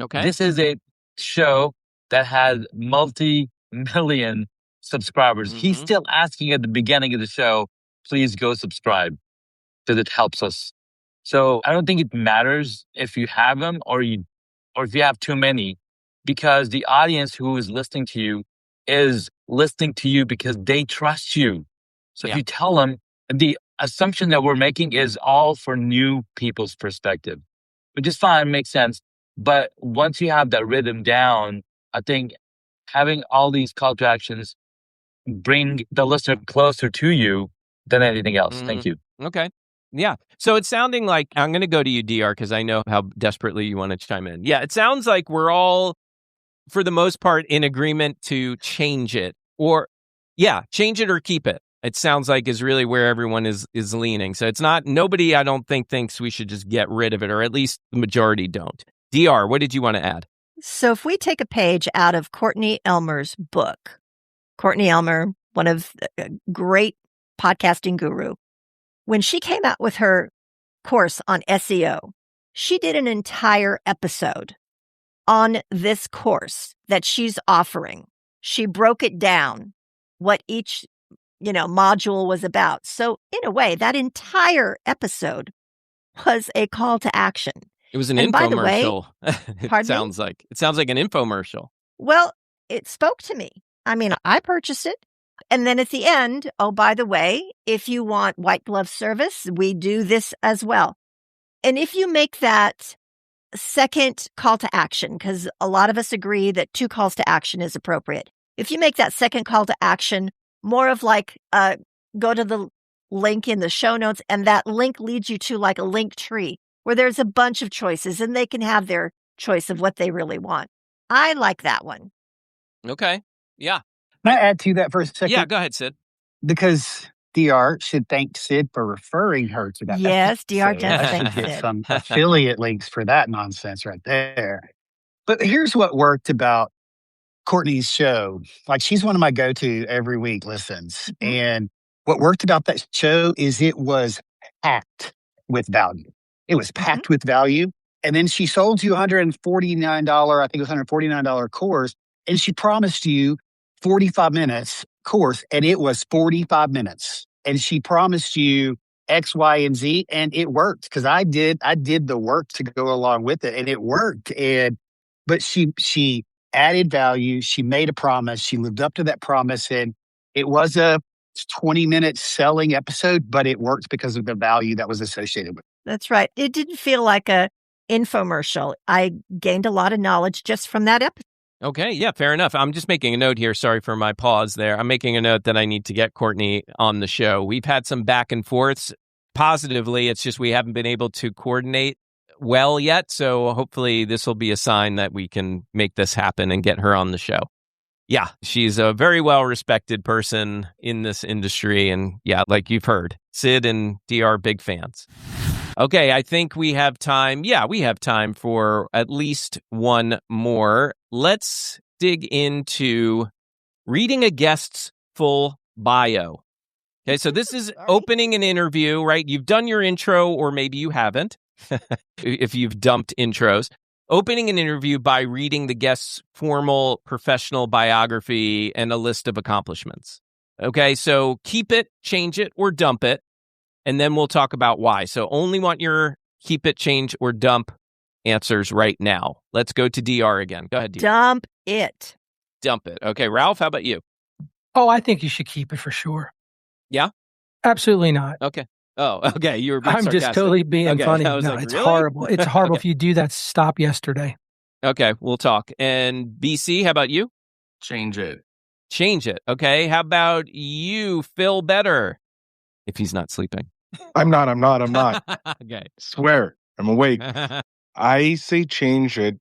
Okay. This is a show that has multi-million subscribers. He's still asking at the beginning of the show, please go subscribe because it helps us. So I don't think it matters if you have them or if you have too many, because the audience who is listening to you is listening to you because they trust you. So if you tell them, the assumption that we're making is all for new people's perspective, which is fine, makes sense. But once you have that rhythm down, I think having all these call to actions bring the listener closer to you than anything else. Thank you. Okay. Yeah. So it's sounding like, I'm going to go to you, DR, because I know how desperately you want to chime in. Yeah. It sounds like we're all, for the most part, in agreement to change it change it or keep it. It sounds like is really where everyone is leaning. So it's not, nobody, I don't think, thinks we should just get rid of it, or at least the majority don't. DR, what did you want to add? So if we take a page out of Courtney Elmer's book, Courtney Elmer, one of the great podcasting guru, when she came out with her course on SEO, she did an entire episode on this course that she's offering. She broke it down, what each, module was about. So in a way, that entire episode was a call to action. It was an And by the way, infomercial. It sounds like an infomercial. Well, it spoke to me. I mean, I purchased it. And then at the end, oh, by the way, if you want white glove service, we do this as well. And if you make that second call to action, because a lot of us agree that 2 calls to action is appropriate. If you make that second call to action more of like, go to the link in the show notes, and that link leads you to like a link tree where there's a bunch of choices and they can have their choice of what they really want. I like that one. Okay. Yeah. Can I add to that for a second? Yeah, go ahead, Sid. Because DR should thank Sid for referring her to that. Yes, DR does I thank should get Sid. some affiliate links for that nonsense right there. But here's what worked about Courtney's show. Like, she's one of my go-to every week listens. And what worked about that show is it was packed with value. It was packed with value. And then she sold you $149, I think it was $149 course. And she promised you 45 minutes course, and it was 45 minutes. And she promised you X, Y, and Z, and it worked because I did the work to go along with it, and it worked. But she added value. She made a promise. She lived up to that promise, and it was a 20-minute selling episode, but it worked because of the value that was associated with it. That's right. It didn't feel like a infomercial. I gained a lot of knowledge just from that episode. Okay, yeah, fair enough. I'm just making a note here. Sorry for my pause there. I'm making a note that I need to get Courtney on the show. We've had some back and forths positively. It's just we haven't been able to coordinate well yet. So hopefully this will be a sign that we can make this happen and get her on the show. Yeah, she's a very well-respected person in this industry. And yeah, like you've heard, Sid and DR, big fans. Okay, I think we have time. Yeah, we have time for at least one more. Let's dig into reading a guest's full bio. Okay, so this is opening an interview, right? You've done your intro, or maybe you haven't, if you've dumped intros. Opening an interview by reading the guest's formal professional biography and a list of accomplishments. Okay, so keep it, change it, or dump it. And then we'll talk about why. So only want your keep it, change, or dump answers right now. Let's go to DR again. Go ahead, DR. Dump it. Dump it. Okay, Ralph, how about you? Oh, I think you should keep it for sure. Yeah? Absolutely not. Okay. Oh, okay. You were being I'm sarcastic. just totally being Okay, funny. I was No, like, it's really? horrible. It's horrible. Okay. If you do that, stop yesterday. Okay, we'll talk. And BC, how about you? Change it. Change it. Okay, how about you, Phil Better? If he's not sleeping. I'm not. Okay. Swear, I'm awake. I say change it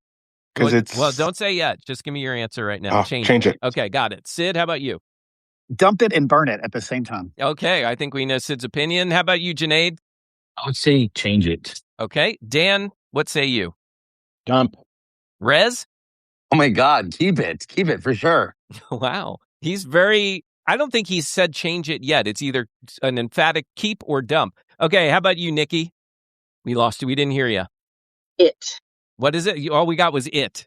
because it's. Well, don't say yet. Just give me your answer right now. Oh, change it. Okay, got it. Sid, how about you? Dump it and burn it at the same time. Okay, I think we know Sid's opinion. How about you, Junaid? I would say change it. Okay, Dan, what say you? Dump. Rez? Oh my God, keep it for sure. Wow. He's I don't think he's said change it yet. It's either an emphatic keep or dump. Okay, how about you, Nikki? We lost you. We didn't hear you. It. What is it? All we got was it.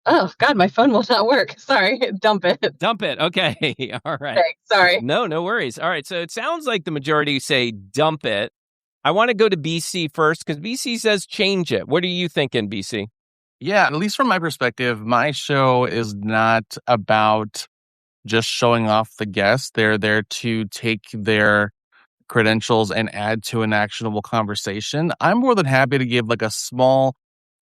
Oh, God, my phone will not work. Sorry. Dump it. Dump it. Okay. All right. Thanks. Sorry. No worries. All right. So it sounds like the majority say dump it. I want to go to BC first because BC says change it. What are you thinking, BC? Yeah, at least from my perspective, my show is not about just showing off the guests. They're there to take their credentials and add to an actionable conversation. I'm more than happy to give like a small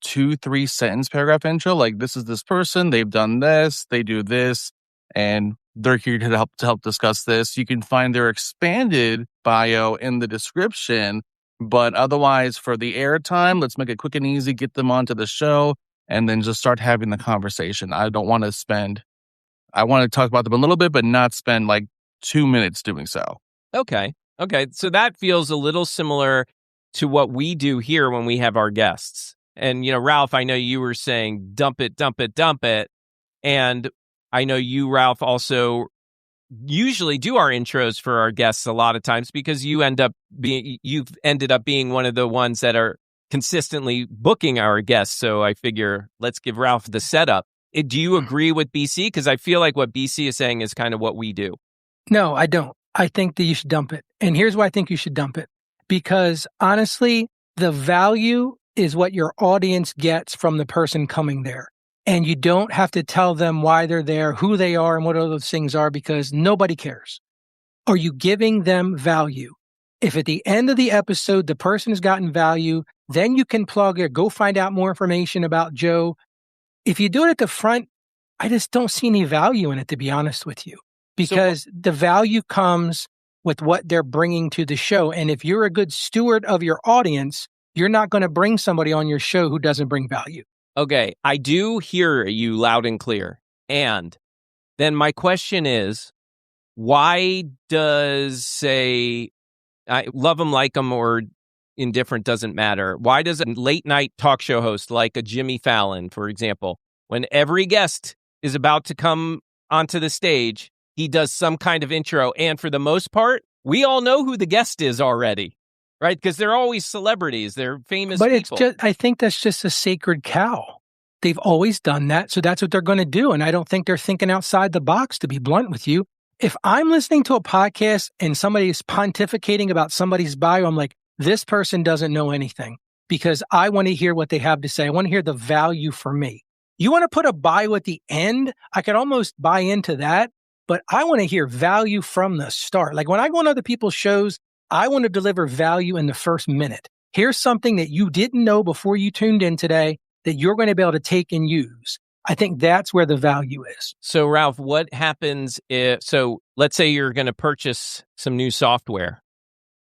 2-3 sentence paragraph intro. Like, this is this person, they've done this, they do this, and they're here to help discuss this. You can find their expanded bio in the description, but otherwise for the airtime, let's make it quick and easy, get them onto the show, and then just start having the conversation. I want to talk about them a little bit, but not spend like 2 minutes doing so. Okay. So that feels a little similar to what we do here when we have our guests. And, Ralph, I know you were saying dump it. And I know you, Ralph, also usually do our intros for our guests a lot of times because you've ended up being one of the ones that are consistently booking our guests. So I figure let's give Ralph the setup. Do you agree with BC? Because I feel like what BC is saying is kind of what we do. No, I don't. I think that you should dump it. And here's why I think you should dump it. Because honestly, the value is what your audience gets from the person coming there. And you don't have to tell them why they're there, who they are, and what all those things are, because nobody cares. Are you giving them value? If at the end of the episode, the person has gotten value, then you can plug it, go find out more information about Joe. If you do it at the front, I just don't see any value in it, to be honest with you, because the value comes with what they're bringing to the show. And if you're a good steward of your audience, you're not going to bring somebody on your show who doesn't bring value. Okay, I do hear you loud and clear. And then my question is, why does, say, I love them, like them, or indifferent doesn't matter. Why does a late night talk show host like a Jimmy Fallon, for example, when every guest is about to come onto the stage, he does some kind of intro. And for the most part, we all know who the guest is already, right? Because they're always celebrities. They're famous people. I think that's just a sacred cow. They've always done that. So that's what they're going to do. And I don't think they're thinking outside the box, to be blunt with you. If I'm listening to a podcast and somebody is pontificating about somebody's bio, I'm like, this person doesn't know anything, because I want to hear what they have to say. I want to hear the value for me. You want to put a bio at the end? I could almost buy into that, but I want to hear value from the start. Like when I go on other people's shows, I want to deliver value in the first minute. Here's something that you didn't know before you tuned in today that you're going to be able to take and use. I think that's where the value is. So, Ralph, what happens if, so let's say you're going to purchase some new software,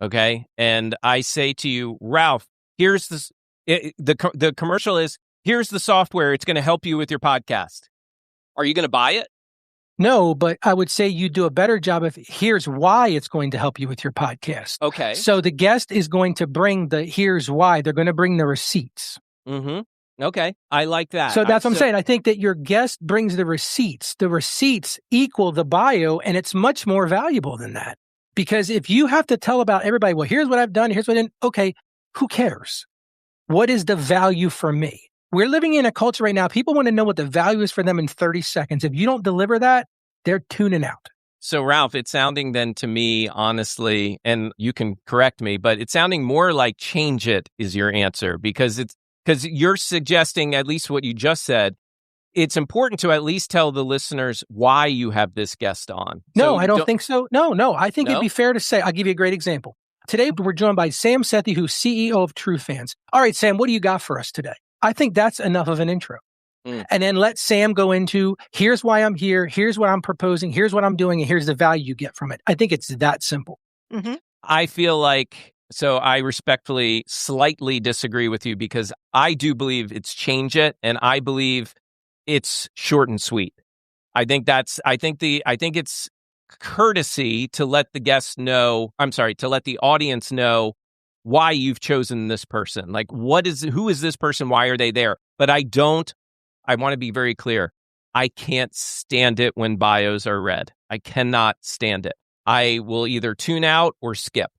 okay? And I say to you, Ralph, here's this, the commercial is, here's the software. It's going to help you with your podcast. Are you going to buy it? No, but I would say you do a better job if here's why it's going to help you with your podcast. Okay. So the guest is going to bring the here's why. They're going to bring the receipts. Mm-hmm. Okay. I like that. So that's what I'm saying. I think that your guest brings the receipts. The receipts equal the bio, and it's much more valuable than that. Because if you have to tell about everybody, well, here's what I've done, here's what I did. Okay, who cares? What is the value for me? We're living in a culture right now. People want to know what the value is for them in 30 seconds. If you don't deliver that, they're tuning out. So, Ralph, it's sounding then to me, honestly, and you can correct me, but it's sounding more like change it is your answer because you're suggesting, at least what you just said, it's important to at least tell the listeners why you have this guest on. No, I don't think so. No. I think it'd be fair to say, I'll give you a great example. Today, we're joined by Sam Sethi, who's CEO of True Fans. All right, Sam, what do you got for us today? I think that's enough of an intro. And then let Sam go into, here's why I'm here, here's what I'm proposing, here's what I'm doing, and here's the value you get from it. I think it's that simple. Mm-hmm. I feel like, so I respectfully slightly disagree with you because I do believe it's change it, and I believe it's short and sweet. I think it's courtesy to let the guests know, to let the audience know why you've chosen this person. Like, who is this person? Why are they there? But I want to be very clear. I can't stand it when bios are read. I cannot stand it. I will either tune out or skip.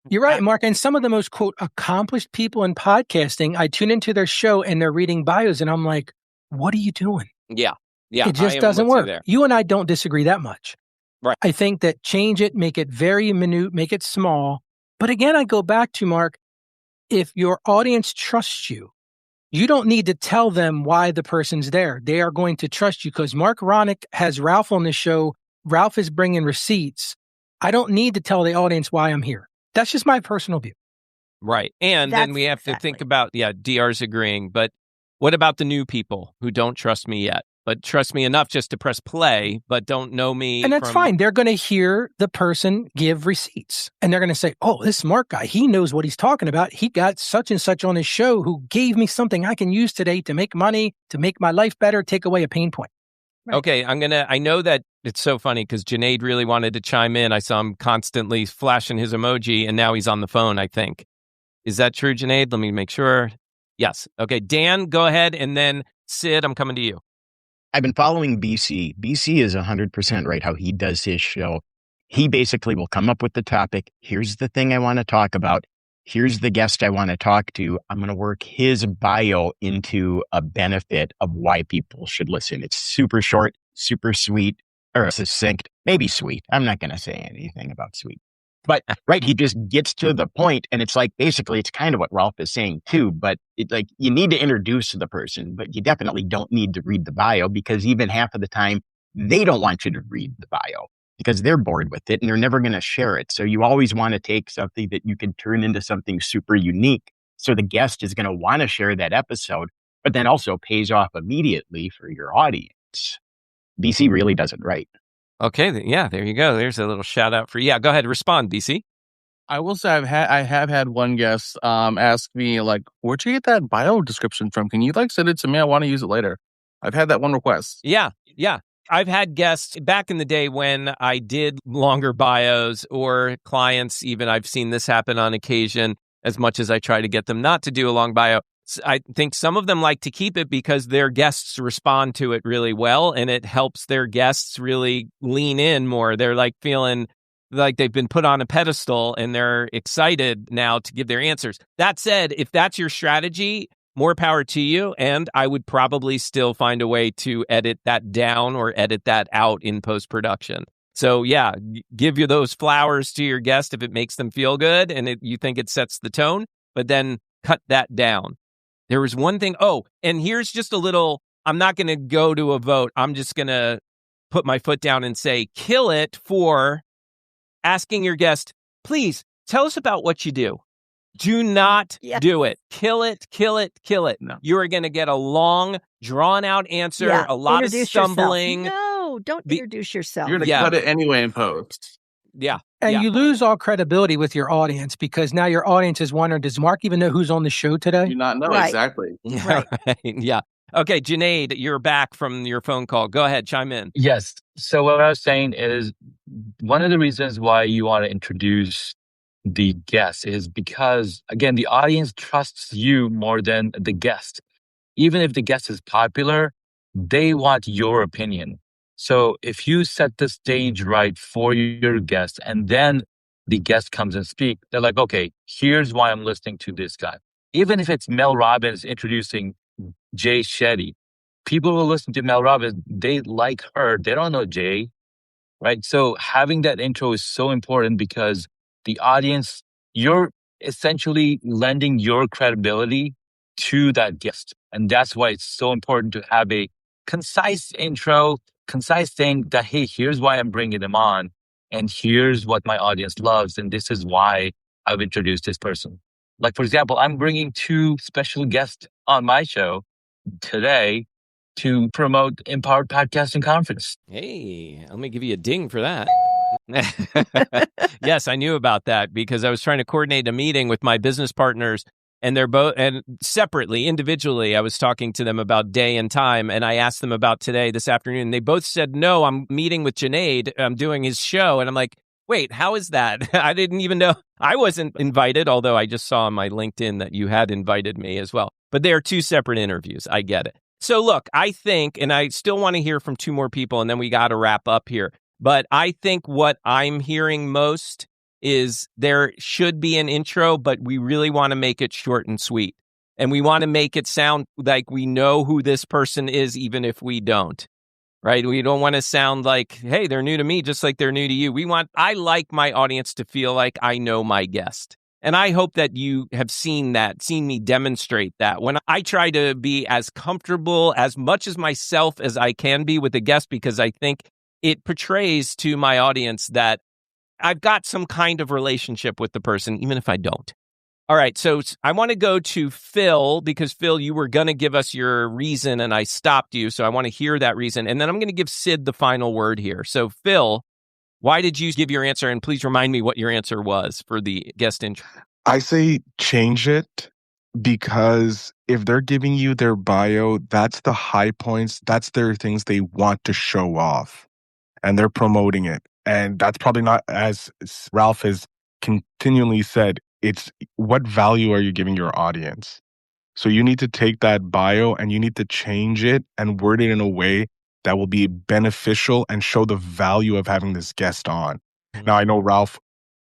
You're right, Mark. And some of the most, quote, accomplished people in podcasting, I tune into their show and they're reading bios and I'm like, what are you doing? Yeah. It just doesn't work. You and I don't disagree that much. Right. I think that change it, make it very minute, make it small. But again, I go back to, Mark, if your audience trusts you, you don't need to tell them why the person's there. They are going to trust you because Mark Ronick has Ralph on the show. Ralph is bringing receipts. I don't need to tell the audience why I'm here. That's just my personal view. Right. And then we have to think about, DR's agreeing, but what about the new people who don't trust me yet, but trust me enough just to press play, but don't know me? And that's fine. They're going to hear the person give receipts and they're going to say, oh, this Mark guy, he knows what he's talking about. He got such and such on his show who gave me something I can use today to make money, to make my life better, take away a pain point. Right. Okay. I know that it's so funny because Junaid really wanted to chime in. I saw him constantly flashing his emoji and now he's on the phone, I think. Is that true, Junaid? Let me make sure. Yes. Okay. Dan, go ahead. And then Sid, I'm coming to you. I've been following BC. BC is 100% right how he does his show. He basically will come up with the topic. Here's the thing I want to talk about. Here's the guest I want to talk to. I'm going to work his bio into a benefit of why people should listen. It's super short, super sweet, or succinct, maybe sweet. I'm not going to say anything about sweet. But, right, he just gets to the point, and it's like, basically, it's kind of what Ralph is saying, too, but you need to introduce the person, but you definitely don't need to read the bio, because even half of the time, they don't want you to read the bio, because they're bored with it, and they're never going to share it. So you always want to take something that you can turn into something super unique, so the guest is going to want to share that episode, but then also pays off immediately for your audience. BC really does it right. Okay, yeah, there you go. There's a little shout out for you. Yeah, go ahead, respond, BC. I will say I have had one guest ask me, like, where'd you get that bio description from? Can you send it to me? I want to use it later. I've had that one request. Yeah. I've had guests back in the day when I did longer bios or clients, even I've seen this happen on occasion, as much as I try to get them not to do a long bio. I think some of them like to keep it because their guests respond to it really well and it helps their guests really lean in more. They're feeling like they've been put on a pedestal and they're excited now to give their answers. That said, if that's your strategy, more power to you. And I would probably still find a way to edit that down or edit that out in post-production. So yeah, give you those flowers to your guest if it makes them feel good and you think it sets the tone, but then cut that down. There was one thing. Oh, and here's just a little, I'm not going to go to a vote. I'm just going to put my foot down and say, kill it for asking your guest, please tell us about what you do. Do not Yes. do it. Kill it, kill it, kill it. No. You are going to get a long, drawn-out answer, Yeah. a lot of Introduce stumbling. yourself. No, don't introduce yourself. You're going to Yeah. cut it anyway in post. Yeah. And yeah. you lose all credibility with your audience because now your audience is wondering, does Mark even know who's on the show today? Do not know Right. exactly. Right. Yeah. Okay, Junaid, you're back from your phone call. Go ahead, chime in. Yes. So what I was saying is one of the reasons why you want to introduce the guest is because, again, the audience trusts you more than the guest. Even if the guest is popular, they want your opinion. So if you set the stage right for your guest and then the guest comes and speak, they're like, okay, here's why I'm listening to this guy. Even if it's Mel Robbins introducing Jay Shetty, people who listen to Mel Robbins, they like her. They don't know Jay, right? So having that intro is so important because the audience, you're essentially lending your credibility to that guest. And that's why it's so important to have a concise intro, concise thing that, hey, here's why I'm bringing them on. And here's what my audience loves. And this is why I've introduced this person. Like, for example, I'm bringing 2 special guests on my show today to promote Empowered Podcasting Conference. Hey, let me give you a ding for that. Yes, I knew about that because I was trying to coordinate a meeting with my business partners, and they're both, and separately, individually, I was talking to them about day and time, and I asked them about today, this afternoon. They both said, no, I'm meeting with Junaid. I'm doing his show. And I'm like, wait, how is that? I didn't even know. I wasn't invited, although I just saw on my LinkedIn that you had invited me as well. But they are 2 separate interviews. I get it. So look, I think, and I still want to hear from 2 more people, and then we got to wrap up here. But I think what I'm hearing most is there should be an intro, but we really want to make it short and sweet. And we want to make it sound like we know who this person is, even if we don't. Right? We don't want to sound like, hey, they're new to me, just like they're new to you. I like my audience to feel like I know my guest. And I hope that you have seen me demonstrate that. When I try to be as comfortable, as much as myself as I can be with a guest, because I think it portrays to my audience that I've got some kind of relationship with the person, even if I don't. All right, so I want to go to Phil, because Phil, you were going to give us your reason and I stopped you, so I want to hear that reason. And then I'm going to give Sid the final word here. So Phil, why did you give your answer? And please remind me what your answer was for the guest intro. I say change it because if they're giving you their bio, that's the high points. That's their things they want to show off, and they're promoting it. And that's probably not, as Ralph has continually said, it's what value are you giving your audience? So you need to take that bio and you need to change it and word it in a way that will be beneficial and show the value of having this guest on. Now, I know Ralph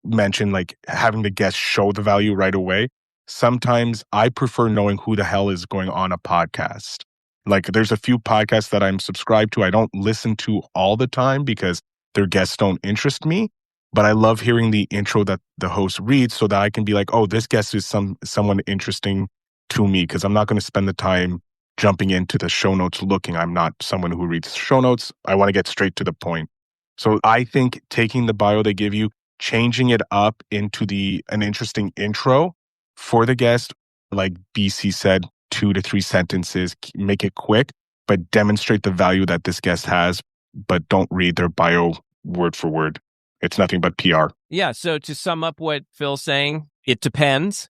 mentioned like having the guest show the value right away. Sometimes I prefer knowing who the hell is going on a podcast. Like there's a few podcasts that I'm subscribed to. I don't listen to all the time because their guests don't interest me, but I love hearing the intro that the host reads so that I can be like, oh, this guest is someone interesting to me, because I'm not going to spend the time jumping into the show notes looking. I'm not someone who reads show notes. I want to get straight to the point. So I think taking the bio they give you, changing it up into an interesting intro for the guest, like BC said, 2 to 3 sentences, make it quick, but demonstrate the value that this guest has, but don't read their bio word for word. It's nothing but PR. Yeah, so to sum up what Phil's saying, it depends.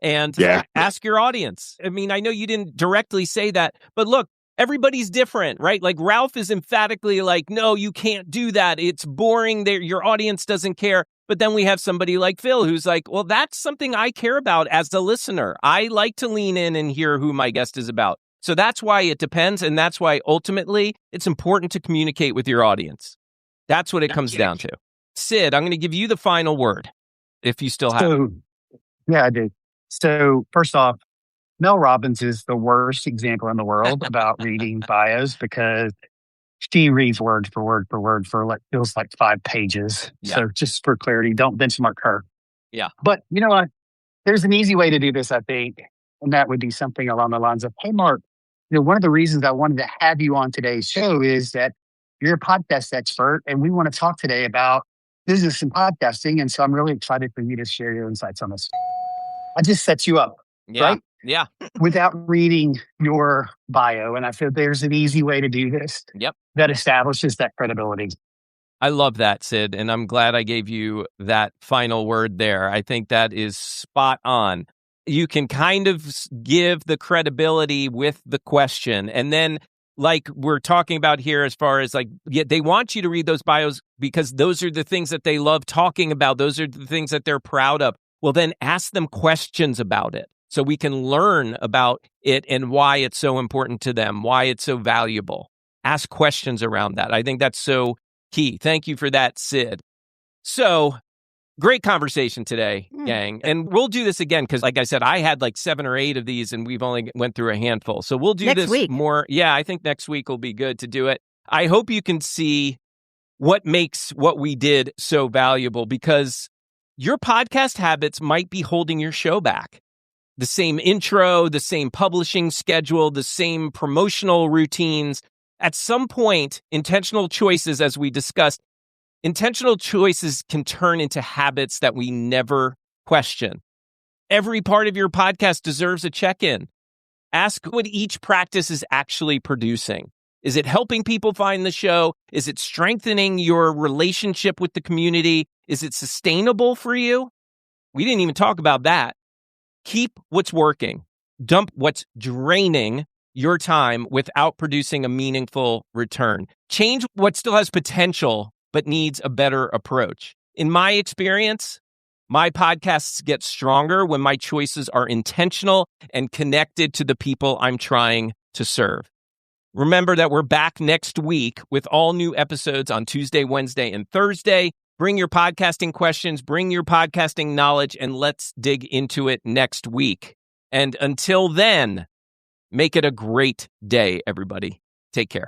And ask your audience. I mean, I know you didn't directly say that, but look, everybody's different, right? Like Ralph is emphatically like, no, you can't do that. It's boring. Your audience doesn't care. But then we have somebody like Phil who's like, well, that's something I care about as the listener. I like to lean in and hear who my guest is about. So that's why it depends. And that's why ultimately it's important to communicate with your audience. That's what it comes down to. Sid, I'm going to give you the final word if you still have it. Yeah, I do. So first off, Mel Robbins is the worst example in the world about reading bios, because she reads word for word for word for like feels like 5 pages. Yeah. So just for clarity, don't benchmark her. Yeah. But you know what? There's an easy way to do this, I think, and that would be something along the lines of, hey, Mark, one of the reasons I wanted to have you on today's show is that you're a podcast expert, and we want to talk today about business and podcasting. And so I'm really excited for you to share your insights on this. I just set you up, Yeah. right? Yeah. Without reading your bio. And I feel there's an easy way to do this Yep. that establishes that credibility. I love that, Sid, and I'm glad I gave you that final word there. I think that is spot on. You can kind of give the credibility with the question, and then like we're talking about here as far as like, yeah, they want you to read those bios because those are the things that they love talking about. Those are the things that they're proud of. Well, then ask them questions about it so we can learn about it and why it's so important to them, why it's so valuable. Ask questions around that. I think that's so key. Thank you for that, Sid. So great conversation today, gang. And we'll do this again because, like I said, I had like 7 or 8 of these and we've only went through a handful. So we'll do Next this week. more. Yeah, I think next week will be good to do it. I hope you can see what makes what we did so valuable because your podcast habits might be holding your show back. The same intro, the same publishing schedule, the same promotional routines. At some point, intentional choices, as we discussed, intentional choices can turn into habits that we never question. Every part of your podcast deserves a check-in. Ask what each practice is actually producing. Is it helping people find the show? Is it strengthening your relationship with the community? Is it sustainable for you? We didn't even talk about that. Keep what's working. Dump what's draining your time without producing a meaningful return. Change what still has potential but needs a better approach. In my experience, my podcasts get stronger when my choices are intentional and connected to the people I'm trying to serve. Remember that we're back next week with all new episodes on Tuesday, Wednesday, and Thursday. Bring your podcasting questions, bring your podcasting knowledge, and let's dig into it next week. And until then, make it a great day, everybody. Take care.